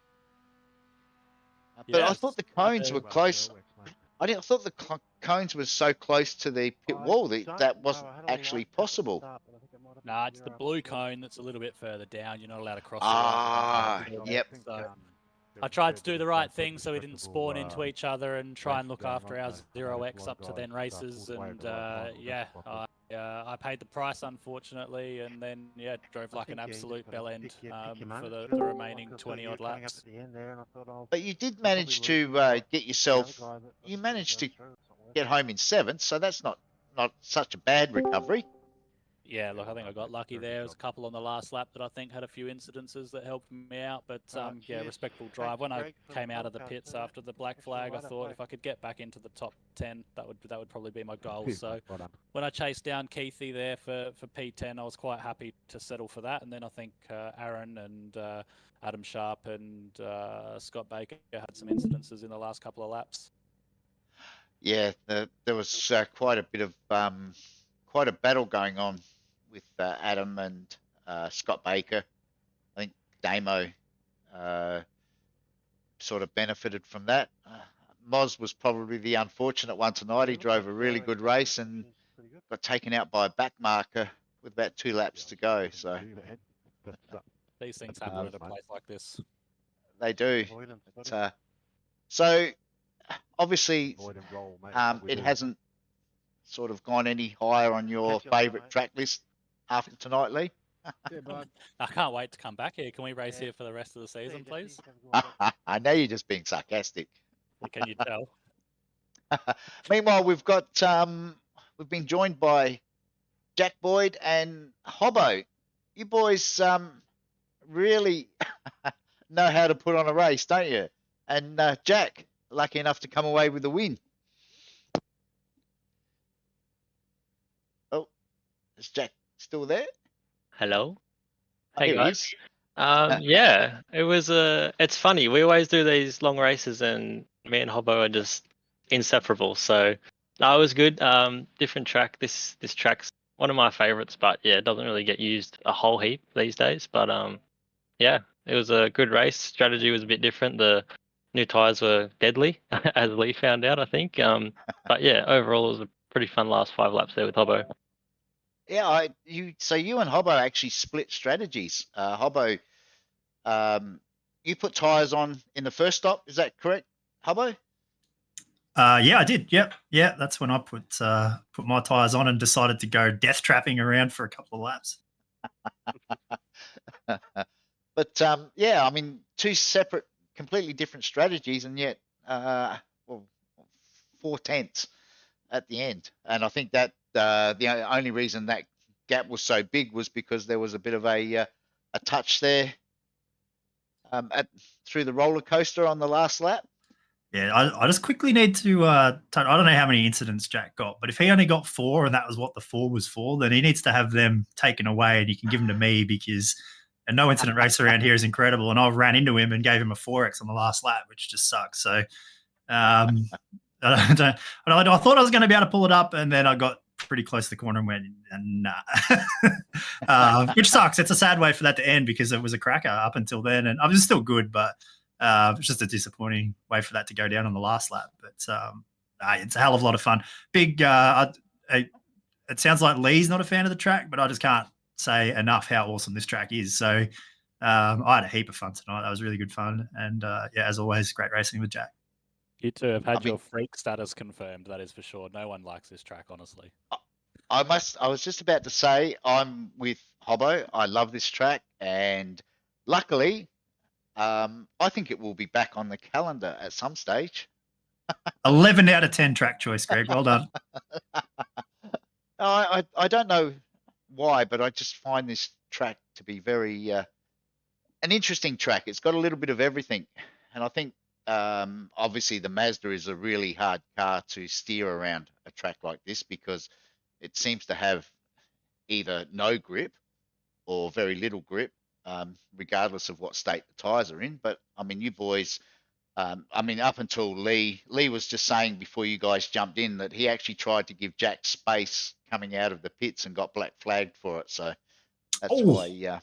But I thought the cones were close. I thought the cones were so close to the pit wall that wasn't actually possible. Nah, it's the blue cone that's a little bit further down. You're not allowed to cross it. Yep. So I tried to do the right thing so we didn't spawn into each other and try and look after our 0x up to then races. And yeah, I paid the price, unfortunately, and then yeah, drove like an absolute bell end for the remaining 20-odd laps. But you did manage to get yourself. You managed to get home in 7th, so that's not such a bad recovery. Yeah, look, I think I got lucky there. There was a couple on the last lap that I think had a few incidences that helped me out. But yeah, respectful drive. When I came out of the pits after the black flag, I thought if I could get back into the top 10, that would probably be my goal. So when I chased down Keithy there for P10, I was quite happy to settle for that. And then I think Aaron and Adam Sharp and Scott Baker had some incidences in the last couple of laps. Yeah, there was quite a bit of quite a battle going on with Adam and Scott Baker. I think Damo sort of benefited from that. Moz was probably the unfortunate one tonight. He drove a really good race and got taken out by a back marker with about 2 laps to go. So these things happen at a place like this. They do. But, so obviously it hasn't sort of gone any higher on your favourite track list after tonight, Lee? Yeah, bud. I can't wait to come back here. Can we race Yeah. here for the rest of the Yeah, season, definitely. please? Have a go at it. I know you're just being sarcastic. Can you tell? Meanwhile, we've been joined by Jack Boyd and Hobbo. You boys really know how to put on a race, don't you? And Jack, lucky enough to come away with the win. Oh, is Jack still there? Hello. Oh, Hey here he guys. is. Yeah, it was it's funny. We always do these long races and me and Hobbo are just inseparable. So no, it was good. Different track. This track's one of my favorites, but yeah, it doesn't really get used a whole heap these days. But yeah, it was a good race. Strategy was a bit different. The new tires were deadly, as Lee found out, I think. But yeah, overall it was a pretty fun last 5 laps there with Hobbo. Yeah, so you and Hobbo actually split strategies. Hobbo, you put tires on in the first stop. Is that correct, Hobbo? Yeah, I did. Yep. Yeah, that's when I put my tires on and decided to go death trapping around for a couple of laps. But yeah, I mean, two separate, completely different strategies, and yet, well, 4/10 at the end. And I think that the only reason that gap was so big was because there was a bit of a touch there through the roller coaster on the last lap. Yeah, I just quickly need to. I don't know how many incidents Jack got, but if he only got 4 and that was what the 4 was for, then he needs to have them taken away and you can give them to me because a no incident race around here is incredible. And I ran into him and gave him a 4X on the last lap, which just sucks. So I thought I was going to be able to pull it up, and then I got pretty close to the corner and went, nah. Which sucks. It's a sad way for that to end because it was a cracker up until then, and I was still good, but it's just a disappointing way for that to go down on the last lap. But it's a hell of a lot of fun. Big. It sounds like Lee's not a fan of the track, but I just can't say enough how awesome this track is. So I had a heap of fun tonight. That was really good fun, and yeah, as always, great racing with Jack. You two have had your freak status confirmed, that is for sure. No one likes this track, honestly. I was just about to say I'm with Hobbo. I love this track, and luckily, I think it will be back on the calendar at some stage. 11 out of 10 track choice, Greg. Well done. I don't know why, but I just find this track to be very an interesting track. It's got a little bit of everything, and I think obviously the Mazda is a really hard car to steer around a track like this because it seems to have either no grip or very little grip, regardless of what state the tires are in. But I mean, you boys, I mean, up until Lee was just saying before you guys jumped in that he actually tried to give Jack space coming out of the pits and got black flagged for it. So that's why, yeah.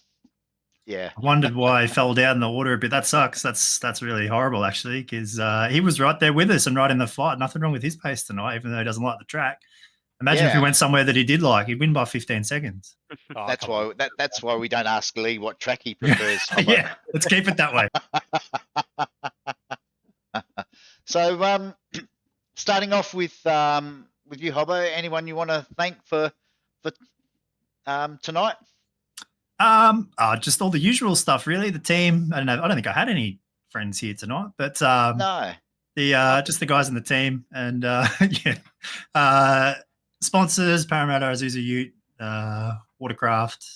I wondered why he fell down in the water a bit. That sucks. That's really horrible, actually, because he was right there with us and right in the fight. Nothing wrong with his pace tonight, even though he doesn't like the track. Imagine if he went somewhere that he did like, he'd win by 15 seconds. Oh, that's why we don't ask Lee what track he prefers. Yeah, let's keep it that way. So, starting off with you, Hobbo, anyone you want to thank for tonight? Just all the usual stuff, really. The team. I don't think I had any friends here tonight, but no. Just the guys in the team, and sponsors: Parramatta, Azusa Ute, Watercraft,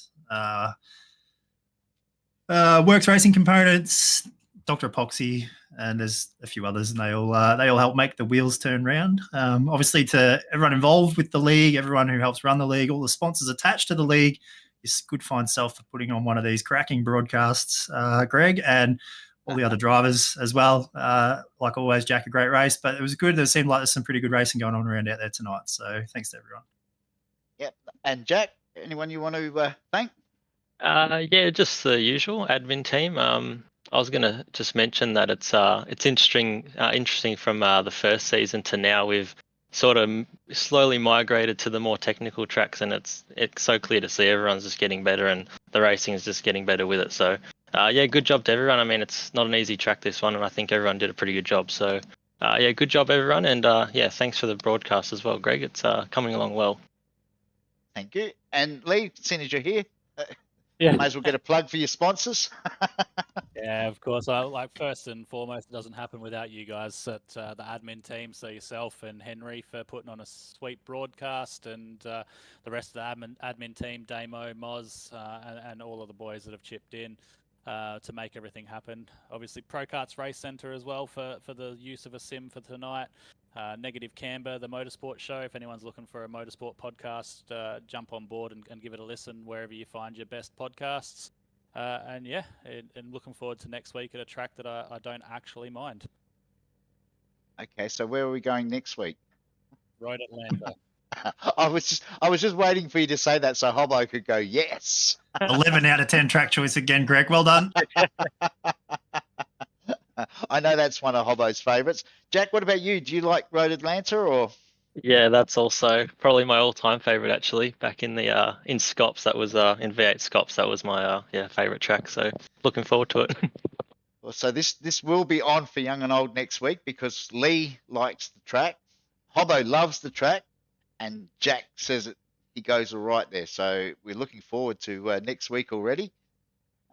Works Racing Components, Dr. Epoxy, and there's a few others, and they all help make the wheels turn round. Obviously, to everyone involved with the league, everyone who helps run the league, all the sponsors attached to the league. It's good fine self for putting on one of these cracking broadcasts, Greg, and all the other drivers as well. Like always, Jack, a great race, but it was good. It seemed like there's some pretty good racing going on around out there tonight. So thanks to everyone. Yep. And Jack, anyone you want to thank? Yeah, just the usual admin team. I was going to just mention that it's interesting from the first season to now. We've sort of slowly migrated to the more technical tracks, and it's so clear to see everyone's just getting better and the racing is just getting better with it. So yeah, good job to everyone. I mean, it's not an easy track, this one, and I think everyone did a pretty good job. So yeah, good job everyone, and yeah, thanks for the broadcast as well, Greg. It's coming along well. Thank you. And Lee, seeing as you're here, Yeah. May as well get a plug for your sponsors. Yeah, of course. Like first and foremost, it doesn't happen without you guys at the admin team. So yourself and Henry for putting on a sweet broadcast, and the rest of the admin team, Damo, Moz, and all of the boys that have chipped in to make everything happen. Obviously, Pro Karts Race Centre as well for the use of a sim for tonight. Negative Camber, the motorsport show. If anyone's looking for a motorsport podcast, jump on board and give it a listen wherever you find your best podcasts. And yeah, and looking forward to next week at a track that I don't actually mind. Okay, so where are we going next week? Road Atlanta. I was just waiting for you to say that so Hobbo could go yes. 11 out of 10 track choice again, Greg. Well done. I know that's one of Hobbo's favourites. Jack, what about you? Do you like Road Atlanta or? Yeah, that's also probably my all-time favorite actually. Back in the in Scops, that was in V8 Scops, that was my favorite track. So looking forward to it. Well, so this will be on for young and old next week because Lee likes the track, Hobbo loves the track, and Jack says he goes all right there. So we're looking forward to next week already.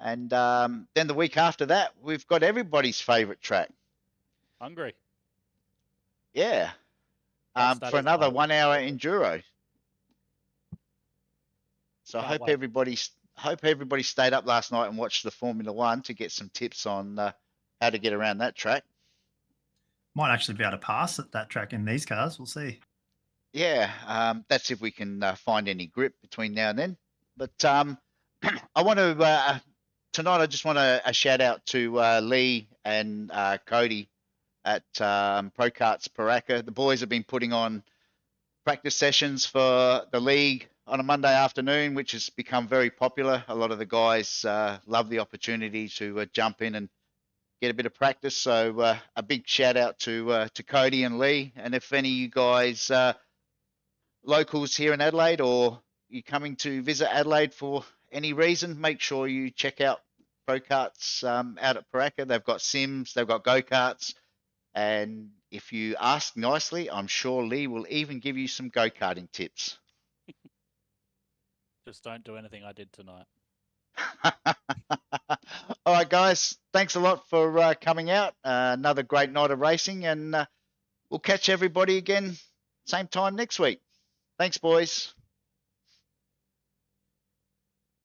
And then the week after that, we've got everybody's favourite track. Hungry. Yeah. Yes, that For is another my 1 hour enduro. So I Can't hope wait. everybody stayed up last night and watched the Formula One to get some tips on how to get around that track. Might actually be able to pass at that track in these cars. We'll see. Yeah, that's if we can find any grip between now and then. But I want to tonight. I just want a shout out to Lee and Cody at Pro Karts Paraka. The boys have been putting on practice sessions for the league on a Monday afternoon, which has become very popular. A lot of the guys love the opportunity to jump in and get a bit of practice. So a big shout out to Cody and Lee. And if any of you guys locals here in Adelaide or you coming to visit Adelaide for any reason, make sure you check out Pro Karts out at Paraka. They've got sims, they've got go-karts. And if you ask nicely, I'm sure Lee will even give you some go-karting tips. Just don't do anything I did tonight. All right, guys. Thanks a lot for coming out. Another great night of racing, and we'll catch everybody again same time next week. Thanks, boys.